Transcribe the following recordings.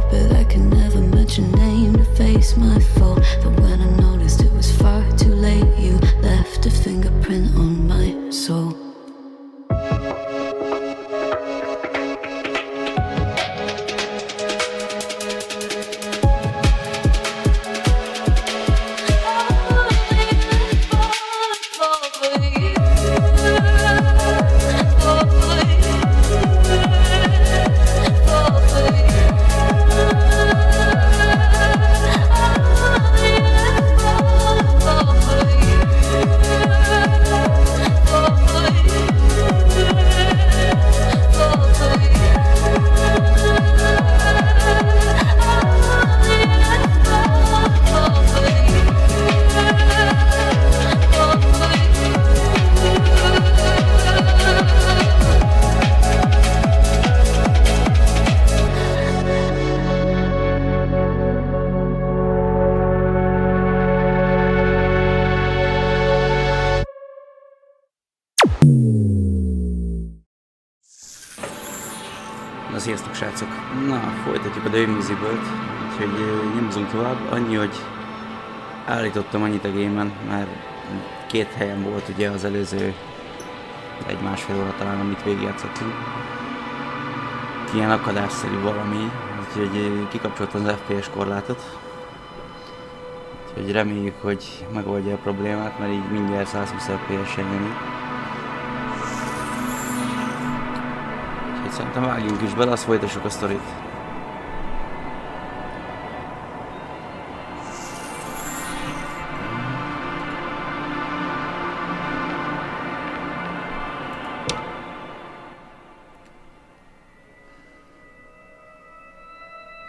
hope it, I can never mention name to face my fault. But when I noticed it was far too late, you left a fingerprint on my soul. Sziasztok srácok! Na, folytatjuk a Invincible-t, úgyhogy nyomozunk tovább. Annyi, hogy állítottam annyit a gémen, már 2 helyen volt ugye az előző 1-1,5 óra talán, amit végigjátszottunk. Ilyen akadásszerű valami, úgyhogy kikapcsoltam az FPS korlátot. Úgyhogy reméljük, hogy megoldja a problémát, mert így mindjárt 120 FPS-en jönni. Szerintem vágjunk is bele, azt folytassuk a sztorit.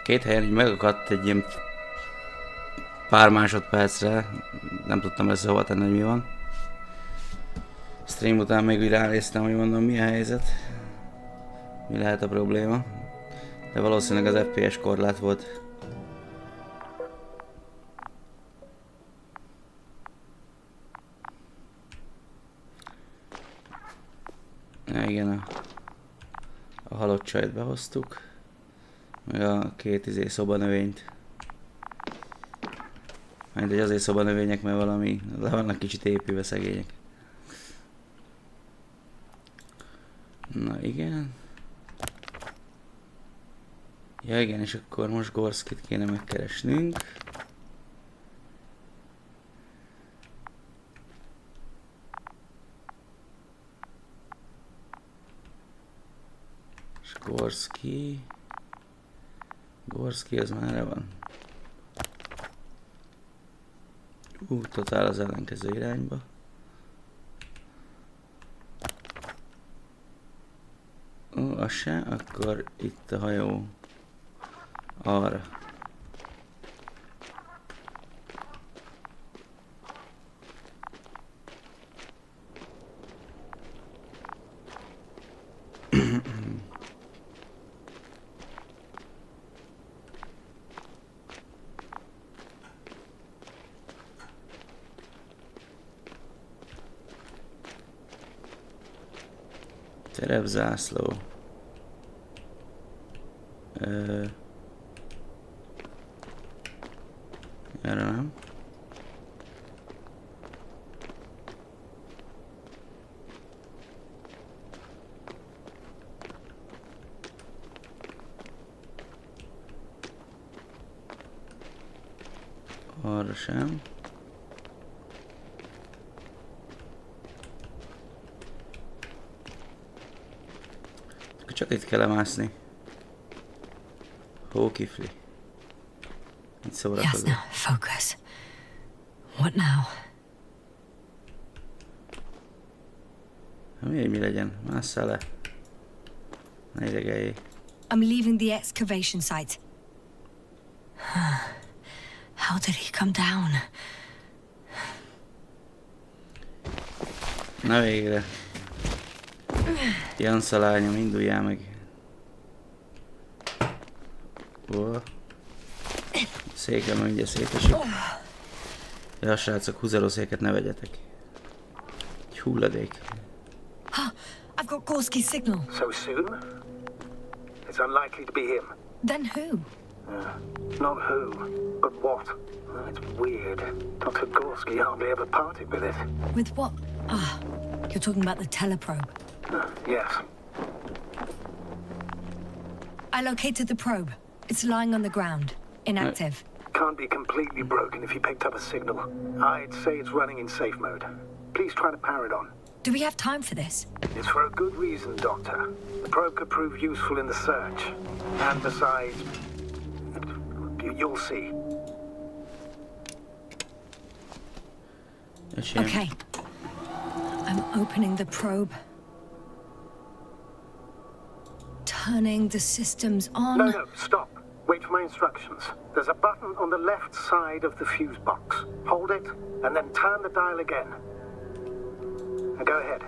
Két helyen így megakadt egy ilyen pár másodpercre, nem tudtam összehova tenni, hogy mi van. Stream után még úgy ránéztem, hogy mondom, mi a helyzet. Mi lehet a probléma? De valószínűleg az FPS korlát volt. Ja, igen, a halott csajt behoztuk. Meg a 2 szobanövényt. Mindegy, azért szobanövények, mert valami le vannak kicsit épülve szegények. Na igen. Ja igen, és akkor most Gorskit kéne megkeresnünk. És Gorski az már van. Totál az ellenkező irányba. Az se, akkor itt a hajó. Arra. Terepzászló. Erre nem. Arra sem. Csak itt kell mászni. Hókifli. Itt szórakozom. Yasna, focus. What now? Mi legyen? Másszál le. Ne idegeljél. I'm leaving the excavation site. How did he come down? Na végre. Jansza lányom, induljál meg. Széken mindjárt szétesik. Ja, srácok, húzárószéket ne vegyetek. Egy hulladék. I've got Gorski's signal. So soon? It's unlikely to be him. Then who? Not who, but what. It's weird. Dr. Gorski hardly ever parted with it. With what? Ah, you're talking about the teleprobe. Yes. I located the probe. It's lying on the ground, inactive. Can't be completely broken if you picked up a signal. I'd say it's running in safe mode. Please try to power it on. Do we have time for this? It's for a good reason, Doctor. The probe could prove useful in the search. And besides, you'll see. Okay. I'm opening the probe. Turning the systems on. No, stop. Wait for my instructions. There's a button on the left side of the fuse box. Hold it, and then turn the dial again. Now go ahead.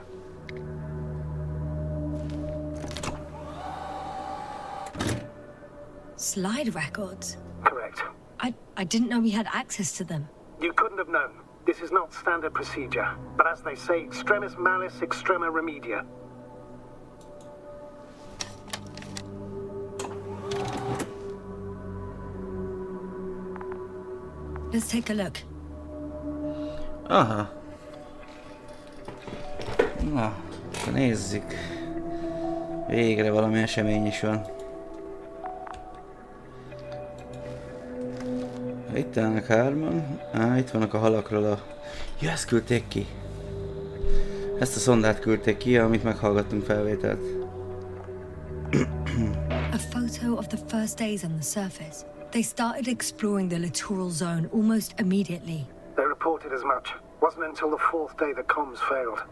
Slide records? Correct. I didn't know we had access to them. You couldn't have known. This is not standard procedure. But as they say, extremis malis, extrema remedia. Let's take a look. Aha. Na, nézzük. Végre valami esemény is van. Itt állnak hárman. Itt vannak a halakról a... Ja, ezt küldték ki. Ezt a szondát küldték ki, amit meghallgattunk felvételt. A photo of the first days on the surface. They started exploring the littoral zone almost immediately. They reported as much. Wasn't until the fourth day the comms failed.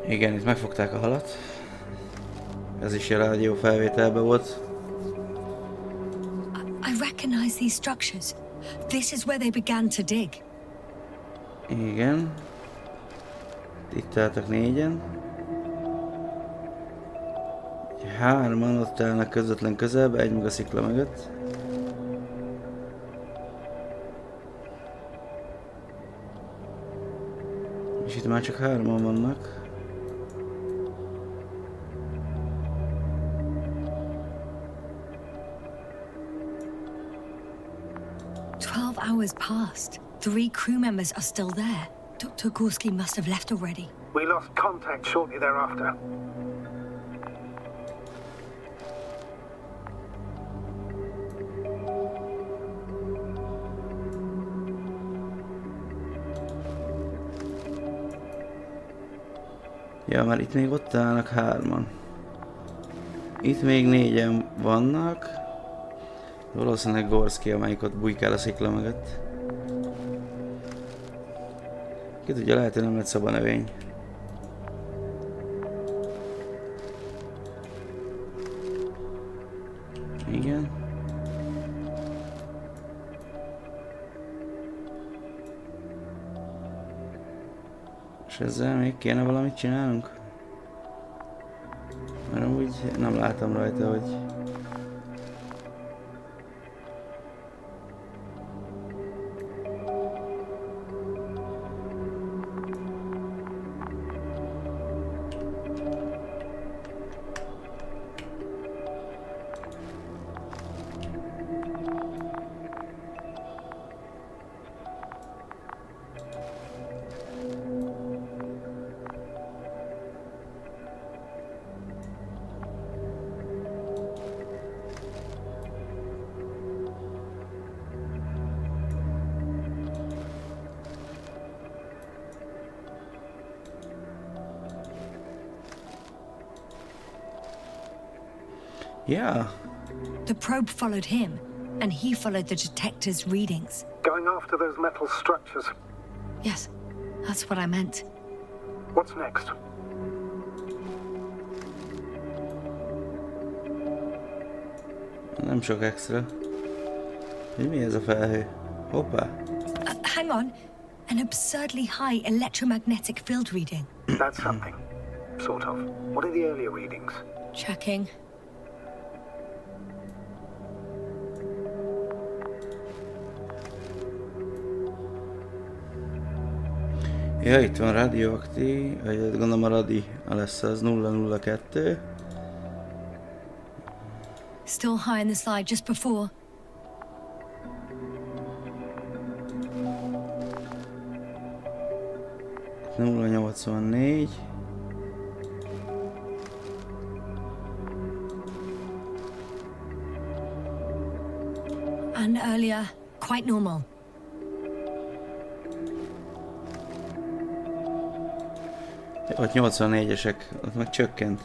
Igen, itt megfogták a halat. Ez is a rádió felvételben volt. I recognize these structures. This is where they began to dig. Igen. Itt álltak négyen. Hárman ott állnak közvetlen közelbe, egy meg a szikla mögött. És itt már csak hárman vannak. Hours passed. 3 crew members are still there. Dr. Gorski must have left already. We lost contact shortly thereafter. Ja, mert itt még ott állnak hárman. Itt még négyen vannak. Valószínűleg Gorski, amelyik ott bujkál a szikla mögött. Ki tudja, lehet, hogy nem lett szobanövény. Igen. És ezzel még kéne valamit csinálnunk? Mert úgy nem látom rajta, hogy... Yeah. The probe followed him, and he followed the detector's readings. Going after those metal structures. Yes, that's what I meant. What's next? Nem sok extra. Mi ez a felhő? Hoppá. Hang on. An absurdly high electromagnetic field reading. That's something. Sort of. What are the earlier readings? Checking. Ja, itt van radioaktív, vagy gondolom a radi lesz az 002. Still high in the slide just before. Nulla 84. And earlier, quite normal. Ott 84-esek, ott meg csökkent.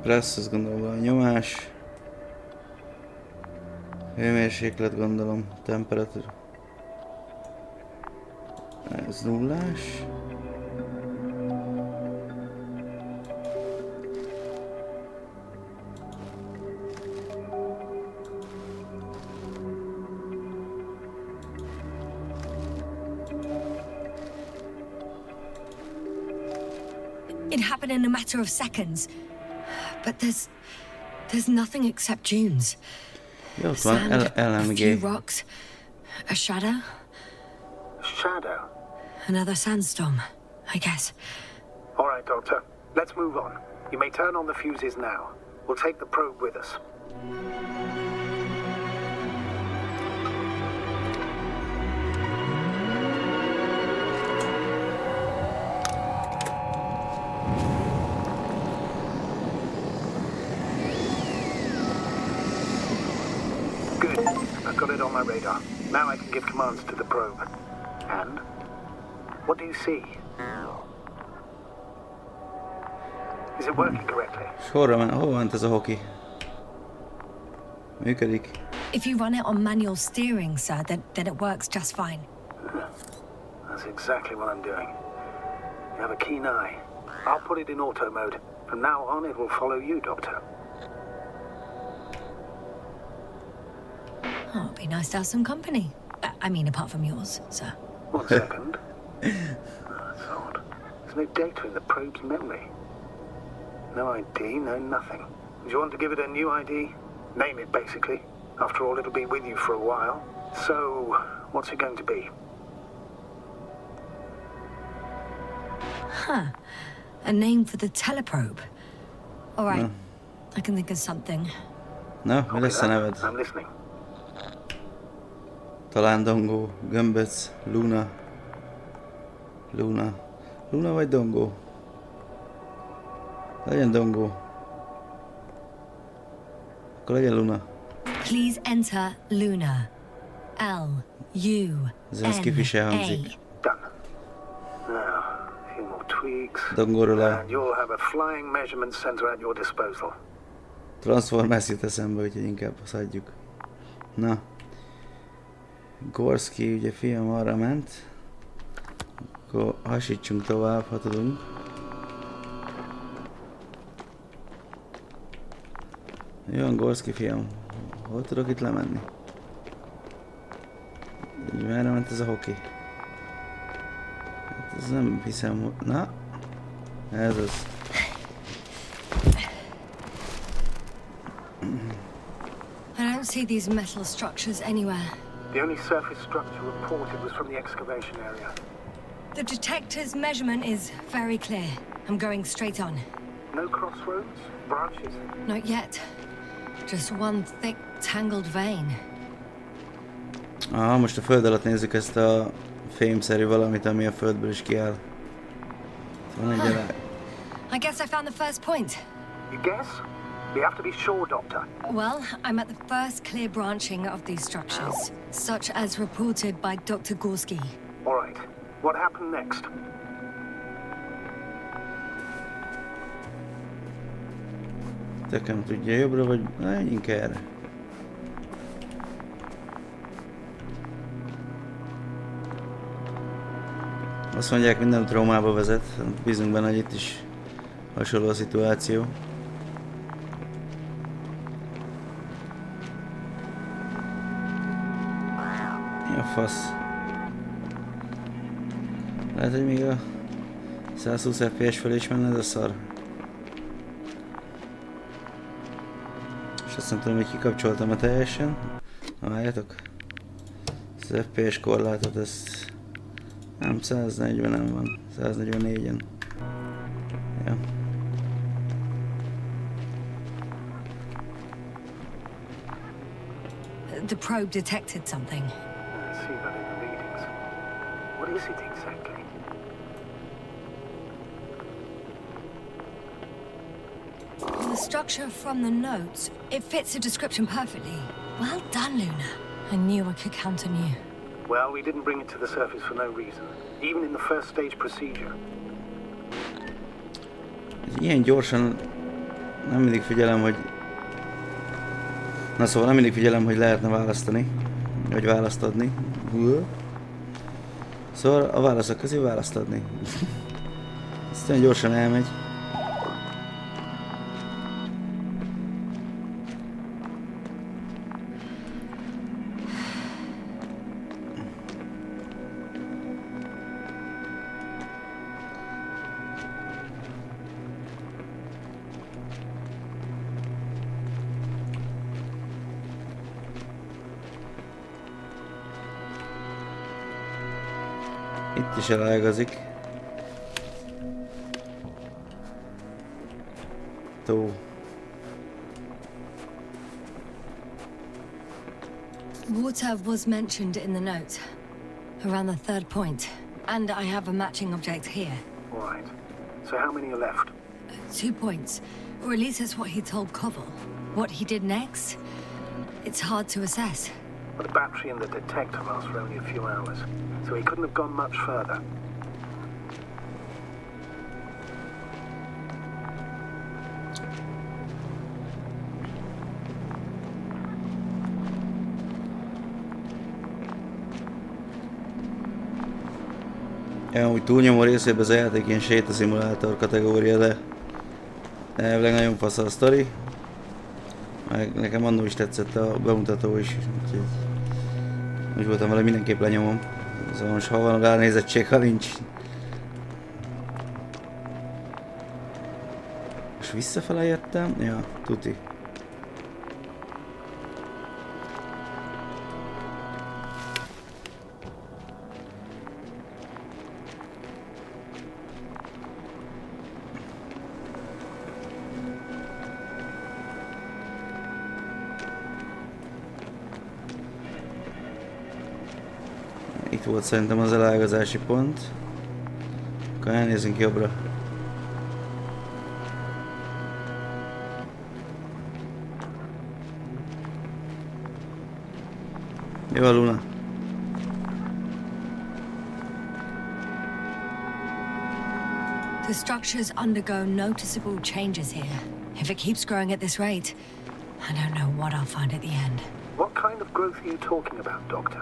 Pressz, azt gondolom a nyomás. Hőmérséklet, gondolom, temperatúra. Ez nullás. It happened in a matter of seconds. But there's nothing except dunes. Jó, ott van, A few rocks, a shadow. Shadow? Another sandstorm, I guess. All right, Doctor. Let's move on. You may turn on the fuses now. We'll take the probe with us. I've got it on my radar. Now I can give commands to the probe. And? What do you see? Is it working correctly? Hol ment ez a hoki? Működik. If you run it on manual steering, sir, then it works just fine. That's exactly what I'm doing. You have a keen eye. I'll put it in auto mode. From now on, it will follow you, Doctor. Oh, it'd be nice to have some company. I mean, apart from yours, sir. 1 second. That's odd. There's no data in the probe's memory. No ID, no nothing. Do you want to give it a new ID? Name it, basically. After all, it'll be with you for a while. So, what's it going to be? Huh. A name for the teleprobe. All right. I can think of something. Na, mi lesz a neved? I'm listening. Talán Dongó, Gömböc, Luna. Luna vagy Dongó? Legyen Dongó. Akkor legyen Luna. Please enter Luna. L-U-N-A. Ez skifi se hangzik. Done. Now, a few more tweaks. Dongóról a And you'll have a flying measurement center at your disposal. Transformers jut eszembe, úgyhogy inkább azt hagyjuk. Na. Gorski, ugye fiam arra ment. Akkor hasítsunk tovább, ha tudunk. Jó van, Gorski fiam. Hol tudok itt lemenni? Így merre ment ez a hoki? Hát ez nem hiszem, hogy... Na? Ez az. I don't see these metal structures anywhere. The only surface structure reported was from the excavation area. The detector's measurement is very clear. I'm going straight on. No crossroads? Branches? Not yet. Just one thick, tangled vein. Aha, most a föld alatt nézzük ezt a fémszerű valamit, ami a földből is kiáll. Van egy elág. I guess I found the first point. You guess? We have to be sure, Doctor. Well, I'm at the first clear branching of these structures, such as reported by Dr. Gorski. All right. What happened next? Tekem tudja jobbra, vagy menjünk erre. Azt mondják, minden Rómába vezet, bízunk benne, hogy itt is hasonló a szituáció. Mi a fasz? Lehet, hogy még a 120 FPS felé is menne, ez a szar. És azt nem tudom, hogy kikapcsoltam-e teljesen. Na, várjatok. Az FPS korlátot, ez nem 140-en van, 144-en. Ja. The probe detected something. I see that in the readings. What is it exactly? The structure from the notes, it fits the description perfectly. Well done, Luna. I knew I could count on you. Well, we didn't bring it to the surface for no reason. Even in the first stage procedure. Ilyen gyorsan nem mindig figyelem, hogy... Na szóval nem mindig figyelem, hogy lehetne választani. Vagy választ adni. Szóval a válaszok közé választ adni. Ez olyan gyorsan elmegy. Itt is elágazik. Tó. Water was mentioned in the notes, around the third point, and I have a matching object here. Right. So how many are left? 2 points, or at least that's what he told Koval. What he did next, it's hard to assess. Well, the battery and the detector last for only a few hours, so he couldn't have gone much further. Ja, úgy túlnyomó részében ez a játék ilyen sétaszimulátor kategória, de elvileg nagyon fasz a sztori. Meg nekem annól is tetszett a bemutató is, úgyhogy úgy voltam vele, mindenképp lenyomom. Szóval most ha van ránézettség, ha nincs. Most visszafele jöttem? Ja, tuti. Itt volt szerintem az elágazási pont. Akkor elnézünk jobbra. Jó, Luna. The structures undergo noticeable changes here. If it keeps growing at this rate, I don't know what I'll find at the end. What kind of growth are you talking about, Doctor?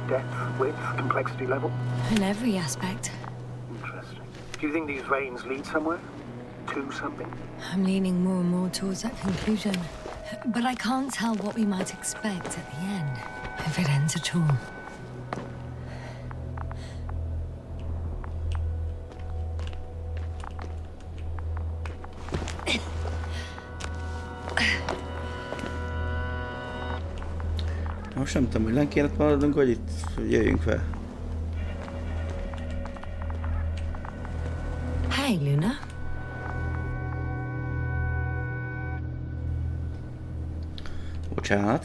Depth, width, complexity level? In every aspect. Interesting. Do you think these veins lead somewhere? To something? I'm leaning more and more towards that conclusion. But I can't tell what we might expect at the end, if it ends at all. Most nem tudom, hogy len kéne maradnunk, vagy itt jöjjünk fel. Hey, Luna. Bocsánat.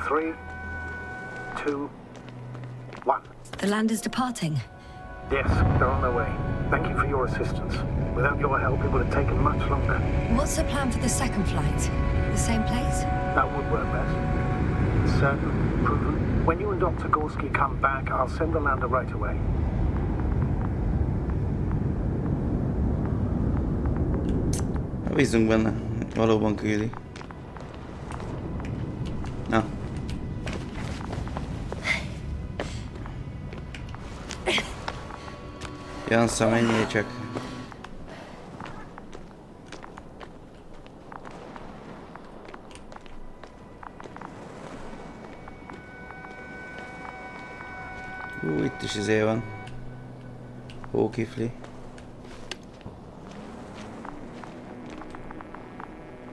Three, two, one. The land is departing. Yes, they're on their way. Thank you for your assistance. Without your help, it would have taken much longer. What's the plan for the second flight? The same place? That would work best. Certain, proven. When you and Dr. Gorski come back, I'll send the lander right away. Bízunk benne, valóban küldi. Na. Yasna, menjél csak. Itt is izé van. Hókifli.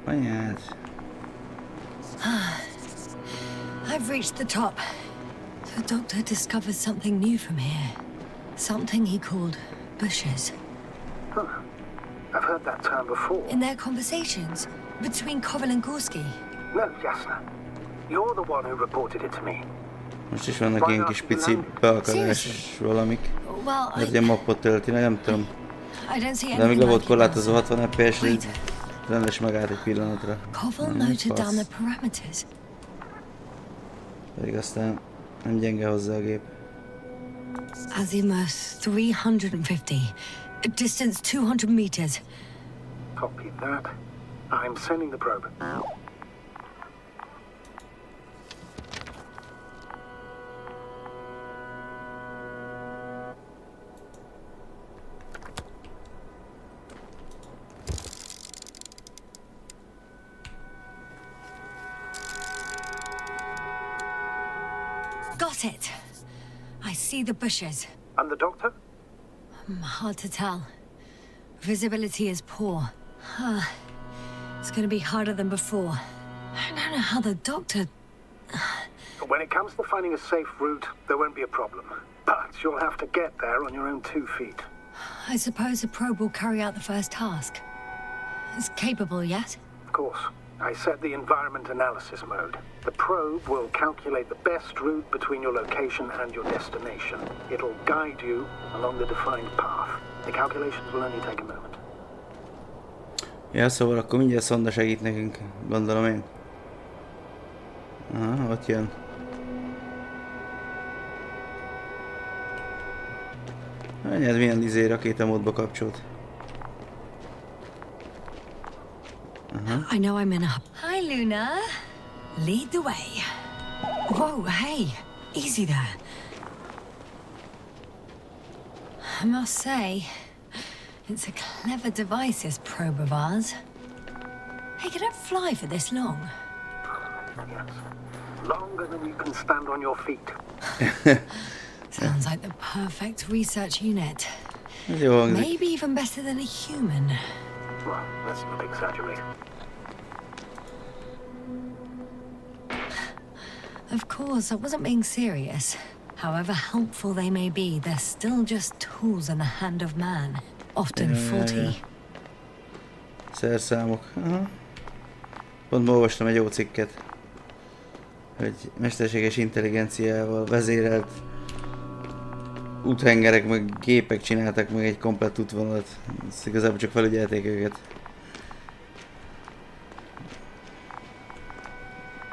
Anyád. I've reached the top. The doctor discovered something new from here. Something he called bushes. Huh. I've heard that term before. In their conversations between Koval and Gorski. No, Yasna. You're the one who reported it to me. Most is vannak ilyen kis pici beakadás valamik. Mert ugye mappot tölti, nem tudom. De amíg le volt korlátozó 60 FPS-re, így rendes megállt egy pillanatra. Koval noted down the parameters. Pedig aztán nem gyenge hozzá a gép. Azimuth 350. Distance 200 meters. Copy that. I'm sending the probe. Got it. I see the bushes. And the doctor? Hard to tell. Visibility is poor. It's gonna be harder than before. I don't know how the doctor... When it comes to finding a safe route, there won't be a problem. But you'll have to get there on your own 2 feet. I suppose the probe will carry out the first task. It's capable yet? Of course. I set the environment analysis mode. The probe will calculate the best route between your location and your destination. It'll guide you along the defined path. The calculations will only take a moment. Ja, szóval akkor mindjárt szonda segít nekünk, gondolom én. Aha, ott jön. Anyád, milyen izé rakétamódba kapcsolt. I know I'm in a... Hi, Luna. Lead the way. Whoa, hey. Easy there. I must say, it's a clever device, this probe of ours. Hey, can it fly for this long? Yes. Longer than you can stand on your feet. Sounds like the perfect research unit. Jó hangzik. Maybe even better than a human. Well, let's not exaggerate. Of course, I wasn't being serious. However helpful they may be, they're still just tools in the hand of man. Often faulty. Szerszámok. Aha. Pont ma olvastam egy jó cikket, hogy mesterséges intelligenciával vezérelt úthengerek meg gépek csináltak meg egy komplett útvonalat. Ezt igazából csak felügyelték őket.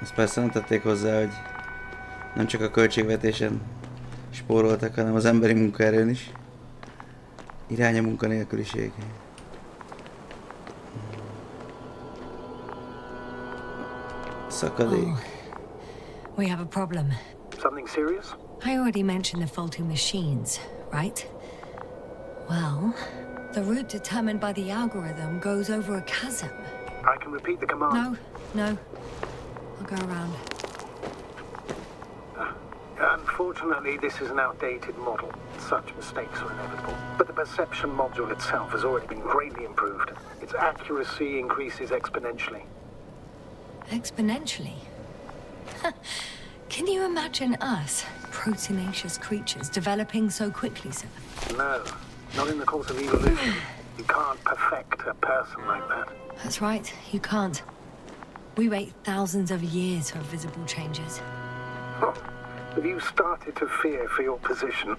Ezt persze nem tették hozzá, hogy nem csak a költségvetésen spóroltak, hanem az emberi munkaerőn is. Irány a munkanélküliség. Szakadék. We have a problem. Something serious? I already mentioned the faulty machines, right? Well, the route determined by the algorithm goes over a chasm. I can repeat the command. No. I'll go around. Unfortunately, this is an outdated model. Such mistakes are inevitable. But the perception module itself has already been greatly improved. Its accuracy increases exponentially. Exponentially? Can you imagine us, proteinaceous creatures, developing so quickly, sir? No, not in the course of evolution. You can't perfect a person like that. That's right, you can't. We wait thousands of years for visible changes. Oh, have you started to fear for your position?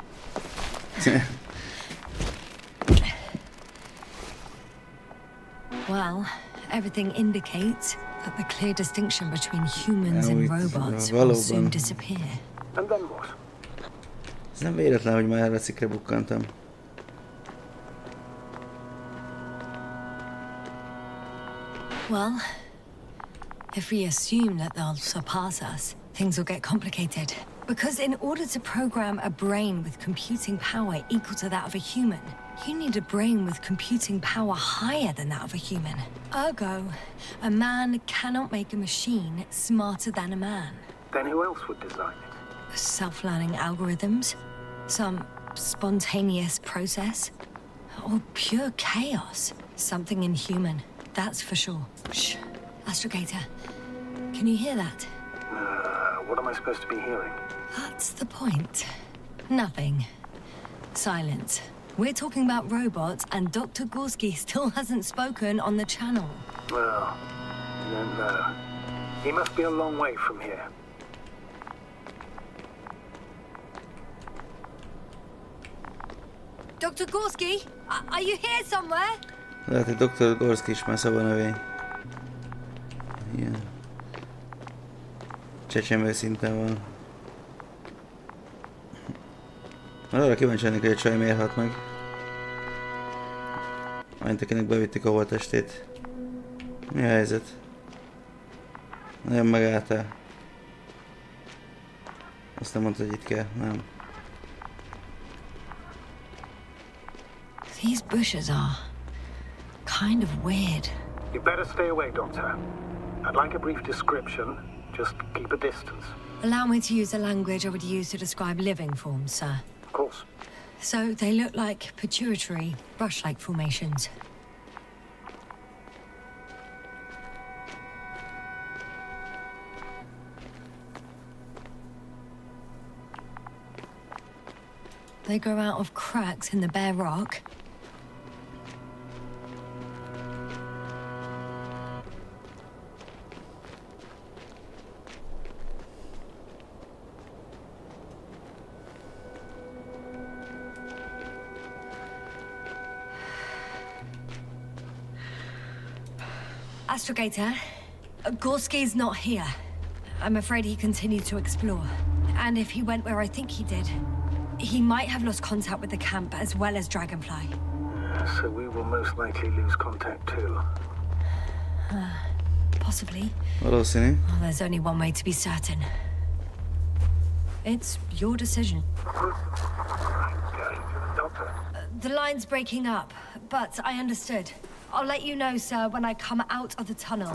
Well, everything indicates that the clear distinction between humans and robots will soon disappear. And then what? Ez nem véletlen, hogy már erre a cikkre bukkantam. Well, if we assume that they'll surpass us, things will get complicated. Because in order to program a brain with computing power equal to that of a human, you need a brain with computing power higher than that of a human. Ergo, a man cannot make a machine smarter than a man. Then who else would design it? Self-learning algorithms? Some spontaneous process? Or pure chaos? Something inhuman, that's for sure. Shh. Astrogator, can you hear that? What am I supposed to be hearing? That's the point. Nothing. Silence. We're talking about robots, and Dr. Gorski still hasn't spoken on the channel. Well, I don't know. He must be a long way from here. Dr. Gorski, are you here somewhere? Lehet, hogy Dr. Gorski is messze van növény. Ilyen. Csecsemő szinten van. Már arra kíváncsi lennék, hogy a csaj miért halt meg. Amint akinek bevitték a holttestét. Mi a helyzet? Nagyon megálltál. Azt nem mondta, hogy itt kell, nem. These bushes are kind of weird. You better stay away, Doctor. I'd like a brief description. Just keep a distance. Allow me to use the language I would use to describe living forms, sir. Of course. So they look like pituitary, brush-like formations. They grow out of cracks in the bare rock. Astrogator, Gorski's not here. I'm afraid he continued to explore. And if he went where I think he did, he might have lost contact with the camp as well as Dragonfly. So we will most likely lose contact too. Possibly. Valószínű. Well, there's only one way to be certain. It's your decision. Doctor. The line's breaking up, but I understood. I'll let you know, sir, when I come out of the tunnel.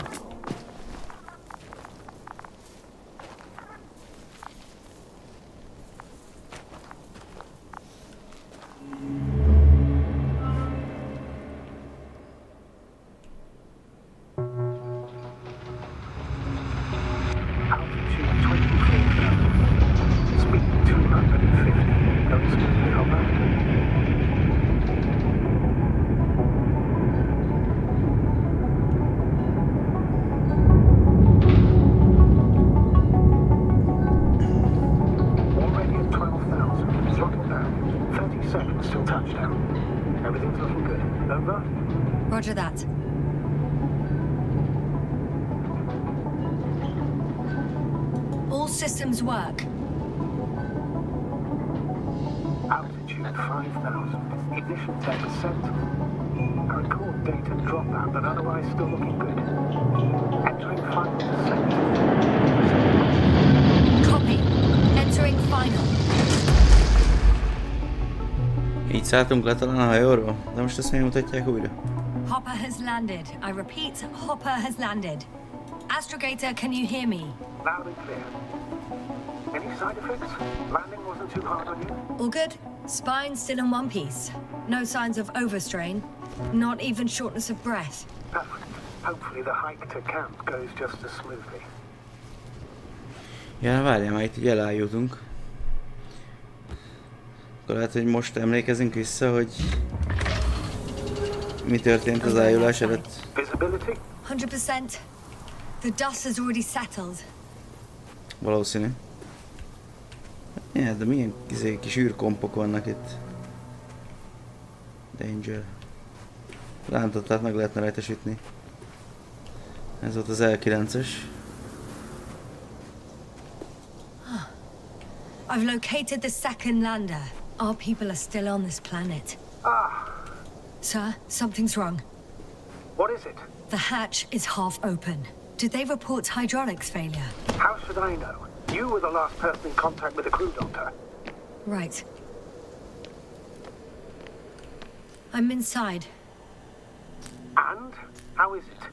Altitude 24,000. Speed 250. Going smoothly, Hopper. Already at 12,000. Throttle down. 30 seconds till touchdown. Everything's looking good. Over? Roger that. All systems work. Altitude 5,000. Ignition 10%. I record data dropout, but otherwise still looking good. Entering final descent. Copy. Entering final. Így szálltunk le talán a hajóról, de most ezt megmutatják újra. Hopper has landed. I repeat, Hopper has landed. Astrogator, can you hear me? Loud and clear. Any side effects? Landing wasn't too hard on you? All good? Spine still in one piece. No signs of overstrain. Not even shortness of breath. Perfect. Hopefully the hike to camp goes just as smoothly. Ja, várjál, már itt így elájutunk. Akkor lehet, hogy most emlékezünk vissza, hogy mi történt az ájulás előtt. Visibility? 100%. The dust has already settled. Valószínű. Ja, de milyen kis űrkompok vannak itt. Danger. Lántottát meg lehetne rajta sütni. Ez volt az L9-es. I've located the second lander. Our people are still on this planet. Ah, Sir, something's wrong. what is it? The hatch is half open. Did they report hydraulics failure? How should I know? You were the last person in contact with the crew, Doctor. Right. I'm inside. And? How is it?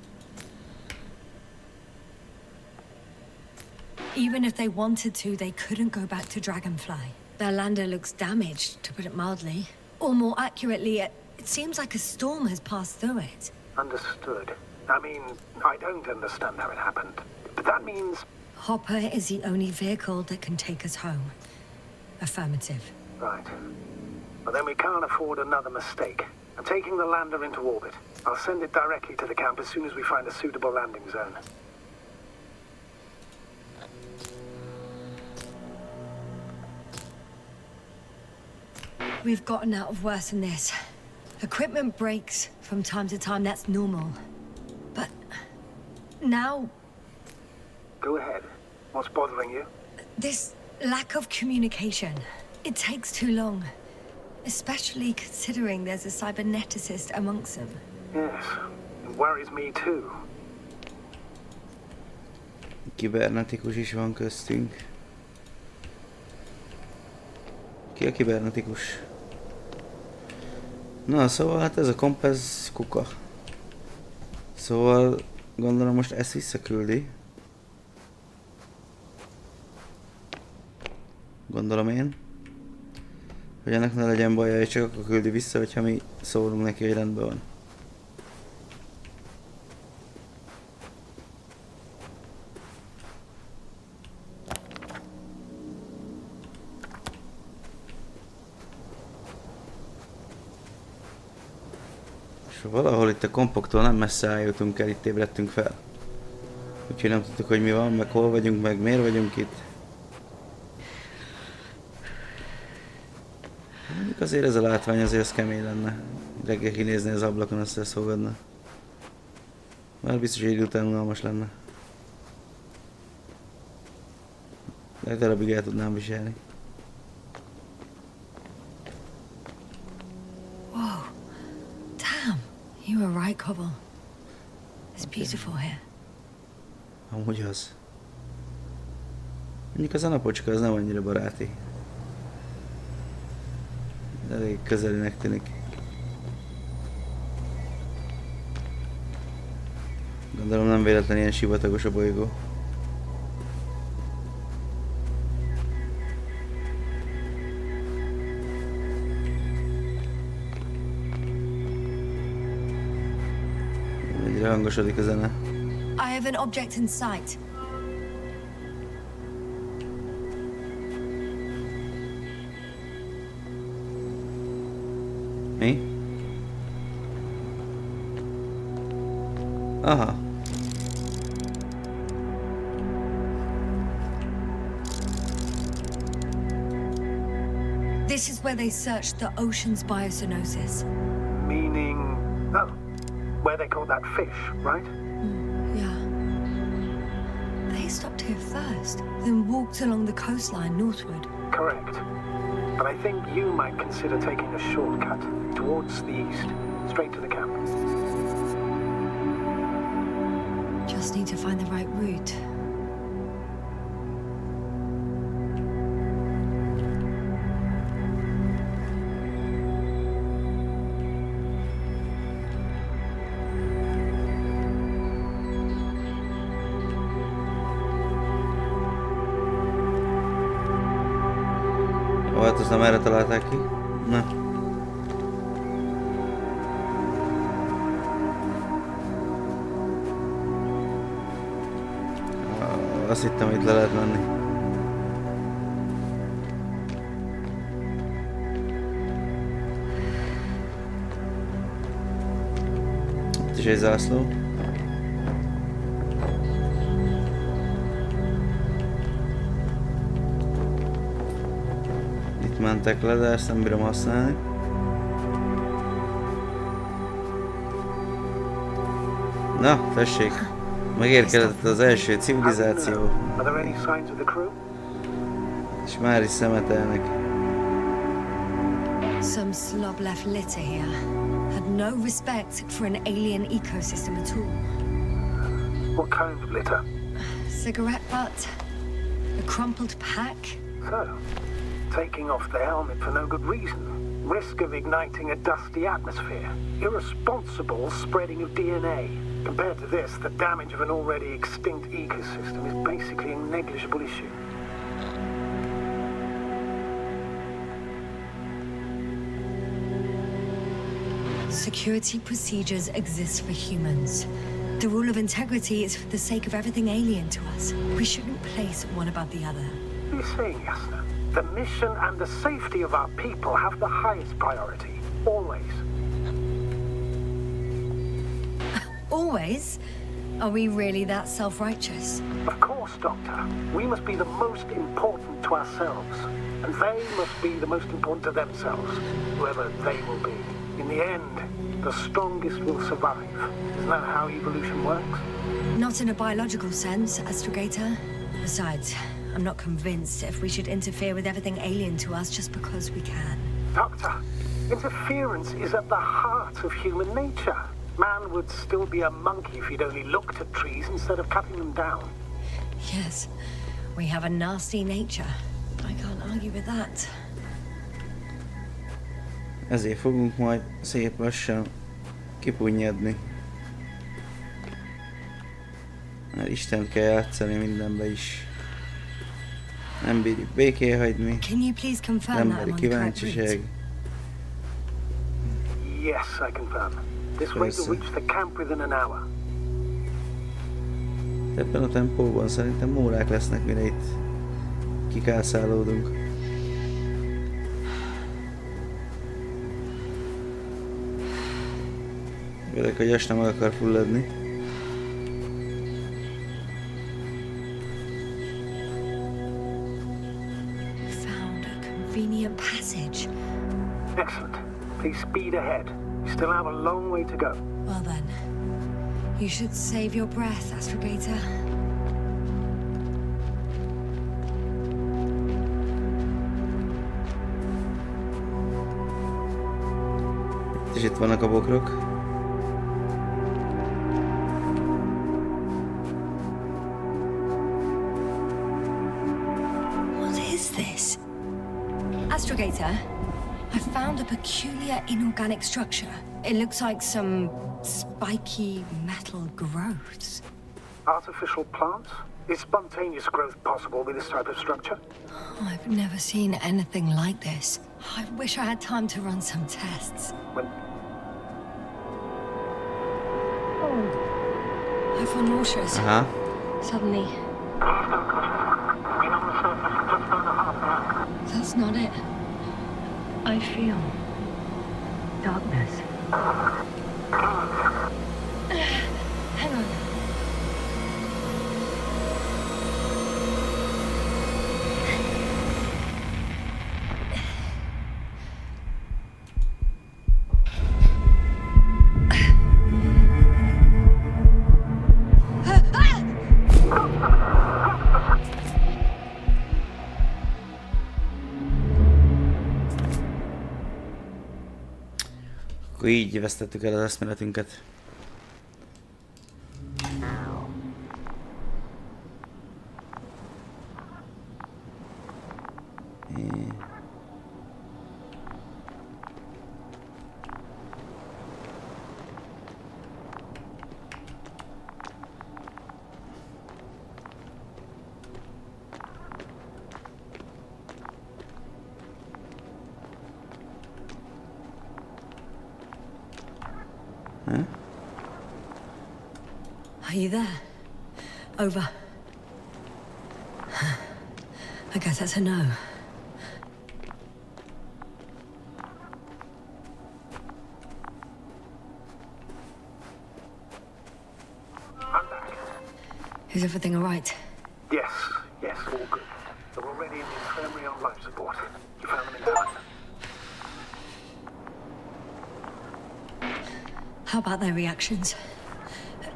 Even if they wanted to, they couldn't go back to Dragonfly. Their lander looks damaged, to put it mildly. Or more accurately, it seems like a storm has passed through it. Understood. I mean, I don't understand how it happened. But that means... Hopper is the only vehicle that can take us home. Affirmative. Right. Well, then we can't afford another mistake. I'm taking the lander into orbit. I'll send it directly to the camp as soon as we find a suitable landing zone. We've gotten out of worse than this. Equipment breaks from time to time, that's normal. But now... Go ahead. What's bothering you? This lack of communication. It takes too long. Especially considering there's a cyberneticist amongst them. Yes, it worries me too. Kibernetikus is van köztünk. Ki a kibernetikus? Na, szóval hát ez a komp, ez kuka. Szóval gondolom most ezt visszaküldi. Gondolom én. Hogy ennek ne legyen baja, és csak akkor küldi vissza, hogyha mi szólunk neki, hogy rendben van. És valahol itt a kompoktól nem messze eljutunk el, itt ébredtünk fel. Úgyhogy nem tudtuk, hogy mi van, meg hol vagyunk, meg miért vagyunk itt. Mondjuk azért ez a látvány azért az kemény lenne. Reggel kinézni az ablakon, azt elszolgadna. Már biztos, hogy idő után unalmas lenne. De egy darabig el tudnám viselni. Whoa. Damn. You were right, Cobble. It's beautiful here. Amúgy az. Mondjuk az a napocska az nem annyira baráti. Elég közelinek tűnik. Gondolom nem véletlen ilyen sivatagos a bolygó. Egyre hangosodik a zene. I have an object in sight. Mi? Aha. This is where they searched the ocean's biocenosis. Meaning... Oh, where they caught that fish, right? Yeah. They stopped here first, then walked along the coastline northward. Correct. But I think you might consider taking a shortcut towards the east, straight to the camp. Just need to find the right route. Hát azt nem erre találták ki? Na. Azt hittem, hogy itt le lehet menni. Itt is egy zászló. Mentek le, de ezt nem bírom használni. Na, tessék! Megérkezett az első civilizáció. És már is szemetelnek. Some slob left litter here. Had no respect for an alien ecosystem at all. What kind of litter? Cigarette butt? A crumpled pack? So, taking off the helmet for no good reason. Risk of igniting a dusty atmosphere. Irresponsible spreading of DNA. Compared to this, the damage of an already extinct ecosystem is basically a negligible issue. Security procedures exist for humans. The rule of integrity is for the sake of everything alien to us. We shouldn't place one above the other. What are you saying, Yasna? The mission and the safety of our people have the highest priority. Always. Always? Are we really that self-righteous? Of course, Doctor. We must be the most important to ourselves. And they must be the most important to themselves, whoever they will be. In the end, the strongest will survive. Isn't that how evolution works? Not in a biological sense, Astrogator. Besides, I'm not convinced if we should interfere with everything alien to us just because we can. Doctor, interference is at the heart of human nature. Man would still be a monkey if he'd only looked at trees instead of cutting them down. Yes, we have a nasty nature. I can't argue with that. Ezért fogunk majd szép lassan kipunnyadni. Mert Istent kell játszani mindenbe is. Nem bírjuk békén hagyni. Can you please confirm that I'm Emberi on the correct route? kíváncsiság. Yes, I confirm. This way to reach the camp within an hour. Ebben a tempóban szerintem órák lesznek, mire itt kikászálódunk. Főleg, hogy Yasna meg akar fulladni. Found a convenient passage. Excellent. Please speed ahead. You still have a long way to go. Well then, you should save your breath, Astrogator. És itt vannak a bokrok. What is this? Astrogator, I found a peculiar inorganic structure. It looks like some spiky metal growths. Artificial plants? Is spontaneous growth possible with this type of structure? Oh, I've never seen anything like this. I wish I had time to run some tests. When I feel nauseous. Aha. Suddenly. That's not it. I feel darkness. Hang on. Akkor így vesztettük el az eszméletünket. Are you there? Over. I guess that's a no. I'm back. Is everything all right? Yes, all good. They're already in the infirmary on life support. You found them in time. How about their reactions?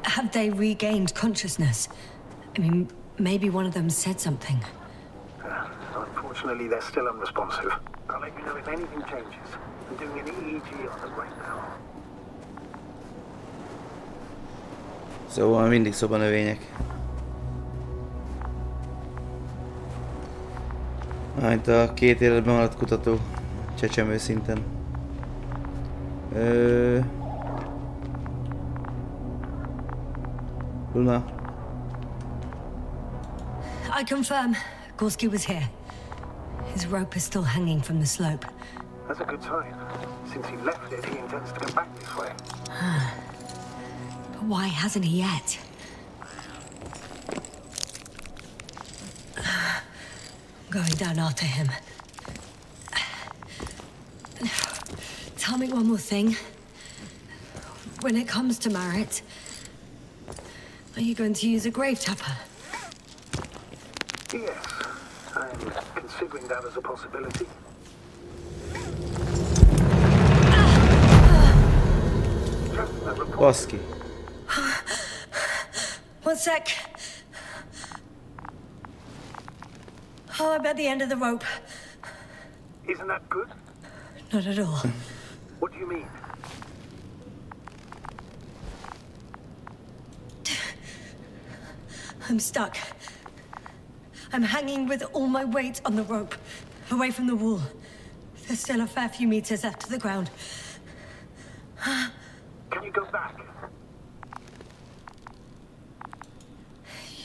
Have they regained consciousness? I mean, maybe one of them said something. Unfortunately, they're still unresponsive. I'll let you know if anything changes. I'm doing an EEG on them right now. Szóval mindig szobanövények. Mint a két életben maradt kutató. Csecsemő szinten. Luna. I confirm. Gorski was here. His rope is still hanging from the slope. That's a good sign. Since he left it, he intends to come back this way. But why hasn't he yet? Going down after him. Tell me one more thing. When it comes to Marit, are you going to use a grave tapper? Yes, I'm considering that as a possibility. Baszki. One sec. Oh, I'm at the end of the rope. Isn't that good? Not at all. What do you mean? I'm stuck. I'm hanging with all my weight on the rope, away from the wall. There's still a fair few meters left to the ground. Can you go back?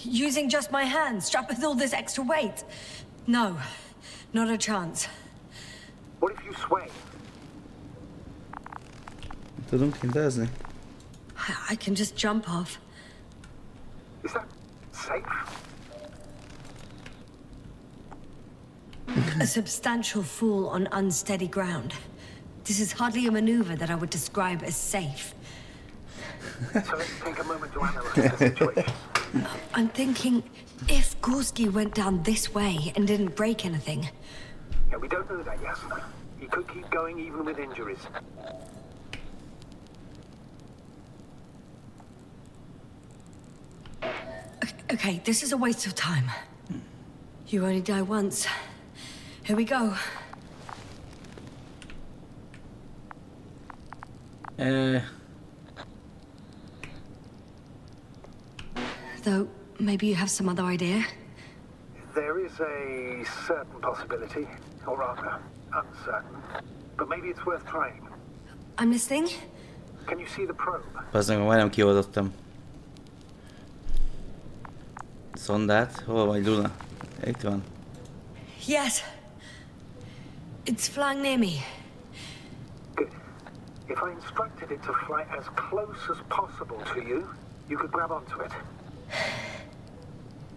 Using just my hands, strapped with all this extra weight? No, not a chance. What if you sway? Tudunk hintázni? I can just jump off. Is that safe? A substantial fall on unsteady ground. This is hardly a maneuver that I would describe as safe. So let's take a moment to analyze the situation. I'm thinking, if Gorski went down this way and didn't break anything... Yeah, we don't know that, Yasna. He could keep going even with injuries. Okay, this is a waste of time. You only die once. Here we go. Though, maybe you have some other idea? There is a certain possibility, or rather, uncertain. But maybe it's worth trying. I'm listening? Can you see the probe? Bazdmeg, majdnem kioldottam. Szondát? Hol vagy, Luna? Itt van. Yes. It's flying near me. Good. If I instructed it to fly as close as possible to you, you could grab onto it.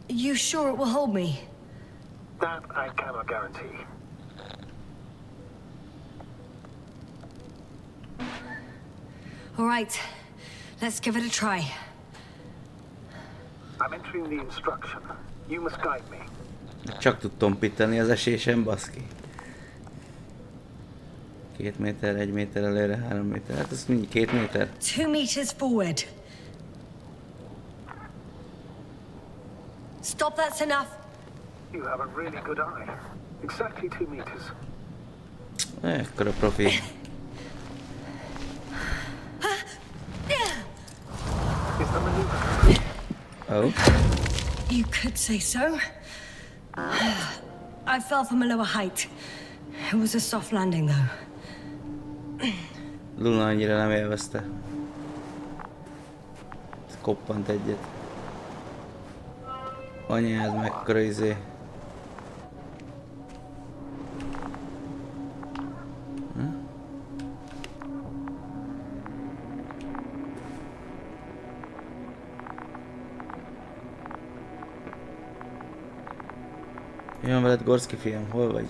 You sure it will hold me? That I cannot guarantee. All right. Let's give it a try. I'm entering the instruction. You must guide me. Csak tudtam pittani az esésem, baszki. 2 méter, 1 méter előre, 3 méter. Hát ez mindjárt 2 méter. 2 meters forward. Stop, that's enough. You have a really good eye. Exactly 2 meters. Ekkora profi. Is the maneuver complete? Oh. You could say so. I fell from a lower height. It was a soft landing, though. Luna annyira nem élvezte. Koppant egyet. Anyád, mekkora izé. Jön veled, Gorski fiam, hol vagy?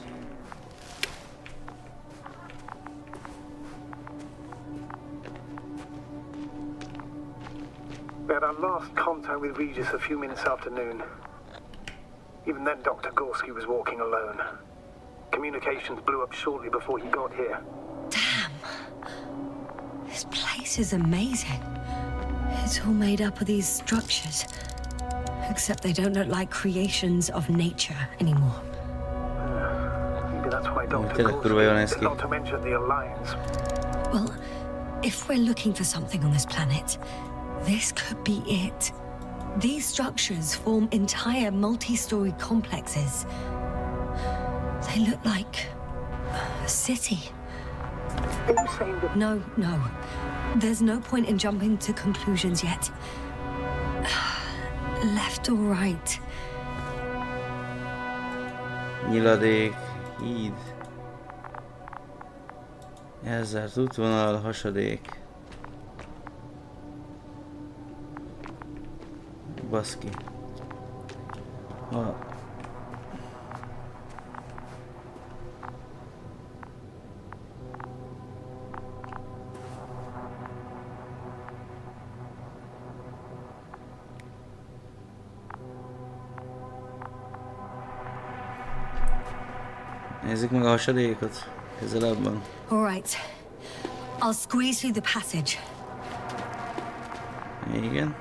We had our last contact with Regis a few minutes after noon. Even then, Dr. Gorski was walking alone. Communications blew up shortly before he got here. Damn. This place is amazing. It's all made up of these structures. Except they don't look like creations of nature anymore. Maybe that's why Dr. tényleg kurva jól néz Gorski ki. did not to mention the Alliance. Well, if we're looking for something on this planet, this could be it. These structures form entire multi-story complexes. They look like a city. Are you saying that... No. There's no point in jumping to conclusions yet. Left or right? Nyiladék, híd. Elzárt útvonal, hasadék. Baszki. Nézzük meg a hasadékot. Közelebb van. All right. I'll squeeze through the passage. Igen.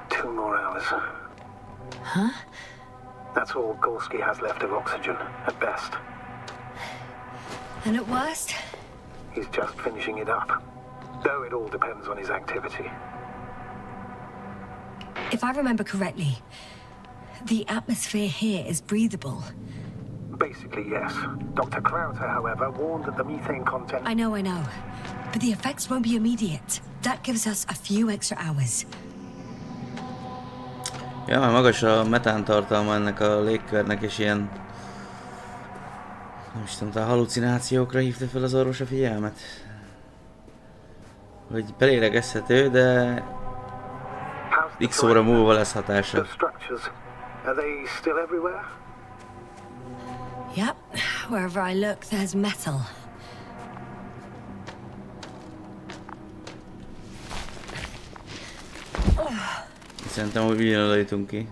2 more hours. Huh? That's all Gorski has left of oxygen, at best. And at worst? He's just finishing it up. Though it all depends on his activity. If I remember correctly, the atmosphere here is breathable. Basically, yes. Dr. Krauter, however, warned that the methane content... I know. But the effects won't be immediate. That gives us a few extra hours. Ja, már magas a metán tartalma ennek a légkörnek, és ilyen... Nem is tudom, talán hallucinációkra hívta fel az orvos a figyelmet. Hogy belélegezhető, de... X óra múlva lesz hatása. The structures, are they still everywhere? Yep. Wherever I look, there's metal. Szerintem, hogy ugyanoda jutunk ki.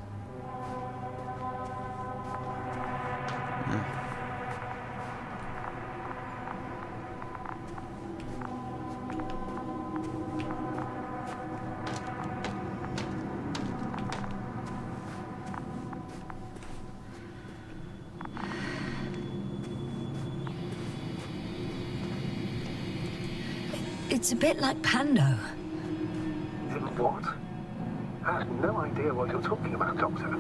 It's a bit like Pando. What? I have no idea what you're talking about, Doctor.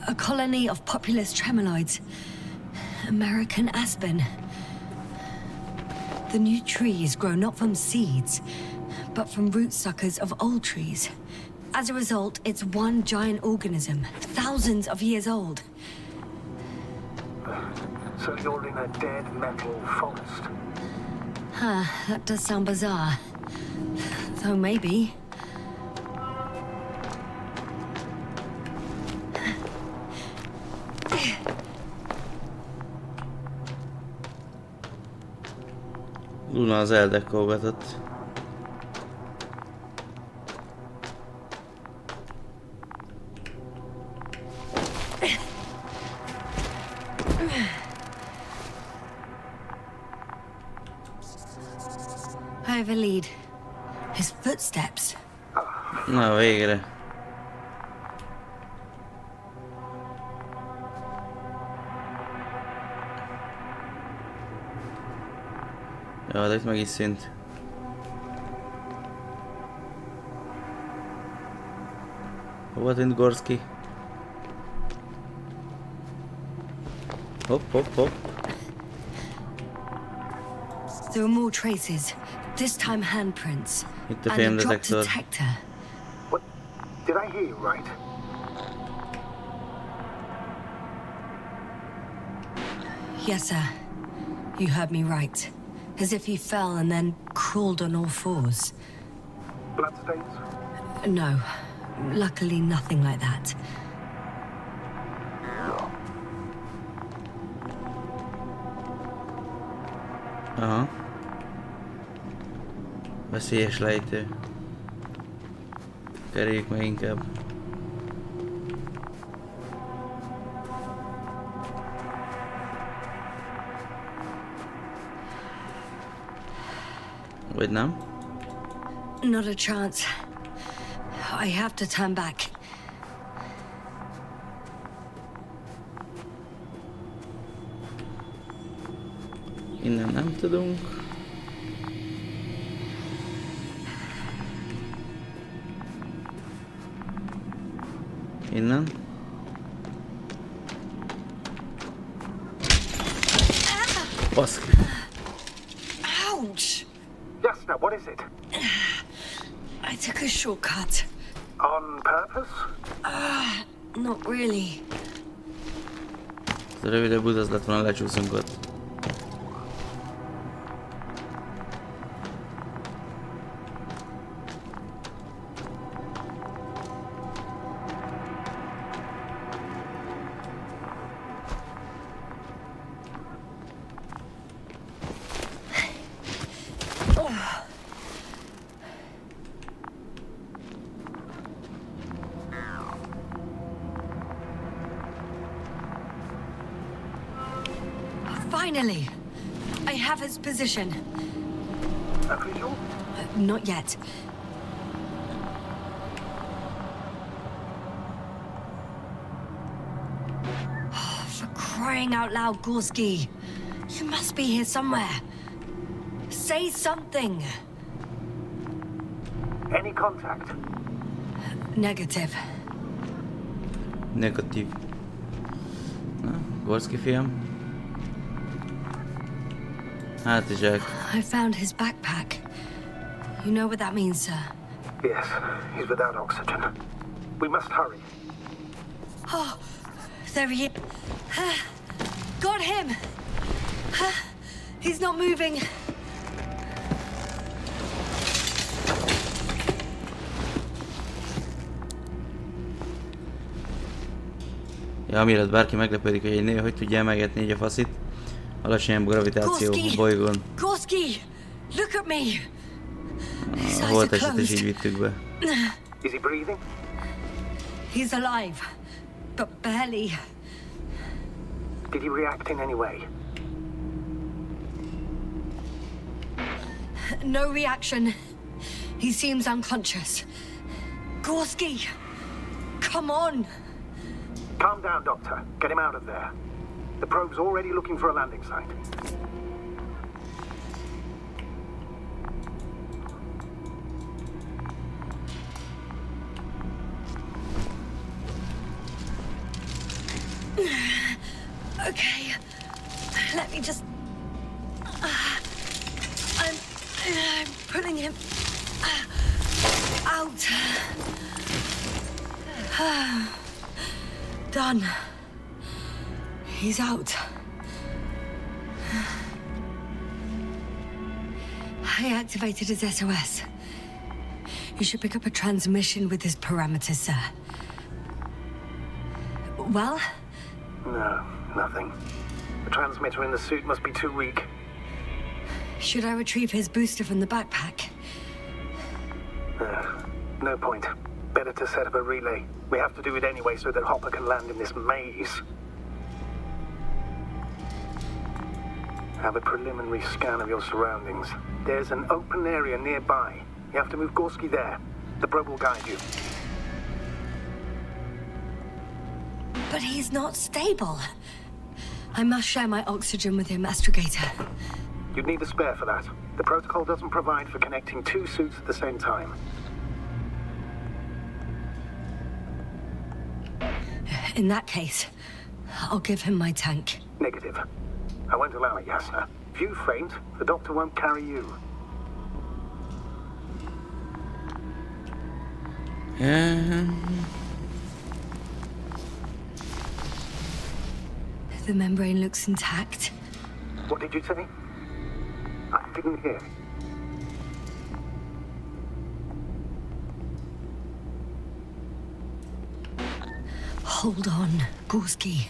A colony of populous tremoloids. American aspen. The new trees grow not from seeds, but from rootsuckers of old trees. As a result, it's one giant organism, thousands of years old. So you're in a dead metal forest? Huh, that does sound bizarre. Though maybe. Luna az eldekkolgatott. I have a lead. His footsteps. Na, végre. Ja, de itt meg is szint. Hova tűnt Gorski? Hopp, hopp, hopp. There are more traces. This time handprints. Itt a And a drop fémdetektor. detector. What? Did I hear you right? Yes, sir. You heard me right. As if he fell and then crawled on all fours. Bloodstains? No. Luckily, nothing like that. Aha. Veszélyes lejtő. Kerüljük meg inkább. Vagy nem? Not a chance. I have to turn back. Innen nem tudunk. Innen. Baszki. Ouch! Yasna, what is it? I took a shortcut. On purpose? Not really. Ez a rövidebb út az lett volna, lecsúszunk ott. Finally! I have his position. Official? Not yet. For crying out loud, Gorski! You must be here somewhere. Say something! Any contact? Negative. Negatív. Na, Gorski fiam. Hátizsák. I found his backpack. You know what that means, sir? Yes, he's without oxygen. We must hurry. Oh, there he is. Got him! He's not moving. Ja, amiatt bárki meglepődik, hogy egy nő hogy tudja emelgetni így a faszit. Alacsonyabb gravitáció bolygón. Gorski! Look at me! A holttestet is így vittük be. Is he breathing? He's alive, but barely. Did he react in any way? No reaction. He seems unconscious. Gorski! Come on! Calm down, Doctor. Get him out of there. The probe's already looking for a landing site. Okay, let me just... I'm putting him out. Done. He's out. I activated his SOS. You should pick up a transmission with his parameters, sir. Well? No, nothing. The transmitter in the suit must be too weak. Should I retrieve his booster from the backpack? No point. Better to set up a relay. We have to do it anyway so that Hopper can land in this maze. Have a preliminary scan of your surroundings. There's an open area nearby. You have to move Gorski there. The probe will guide you. But he's not stable. I must share my oxygen with him, Astrogator. You'd need a spare for that. The protocol doesn't provide for connecting two suits at the same time. In that case, I'll give him my tank. Negative. I won't allow it, Yasna. If you faint, the doctor won't carry you. The membrane looks intact. What did you say? I didn't hear. Hold on, Gorski.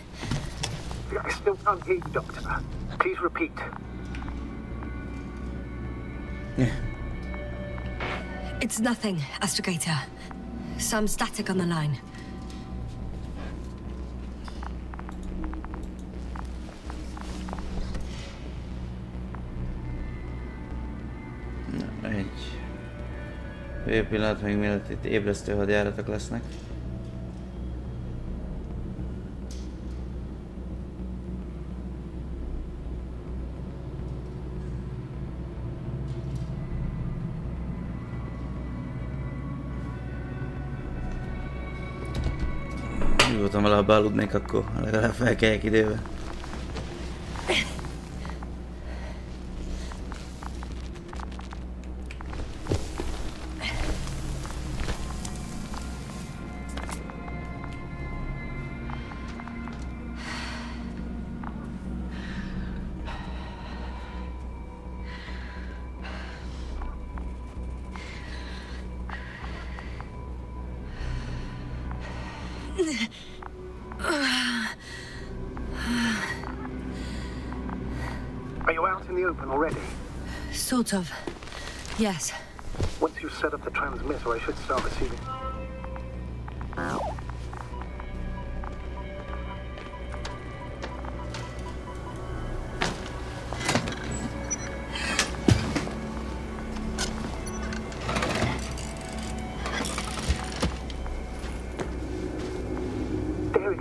I still can't hear you, Doctor. Please repeat. It's nothing, Astrogator. Some static on the line. Fél pillanat még mielőtt itt ébresztő hadjáratok lesznek. Nyugodtan valahogy bealudnék, akkor legalább felkeljek időbe. Are you out in the open already? Sort of. Yes. Once you've set up the transmitter, I should start receiving.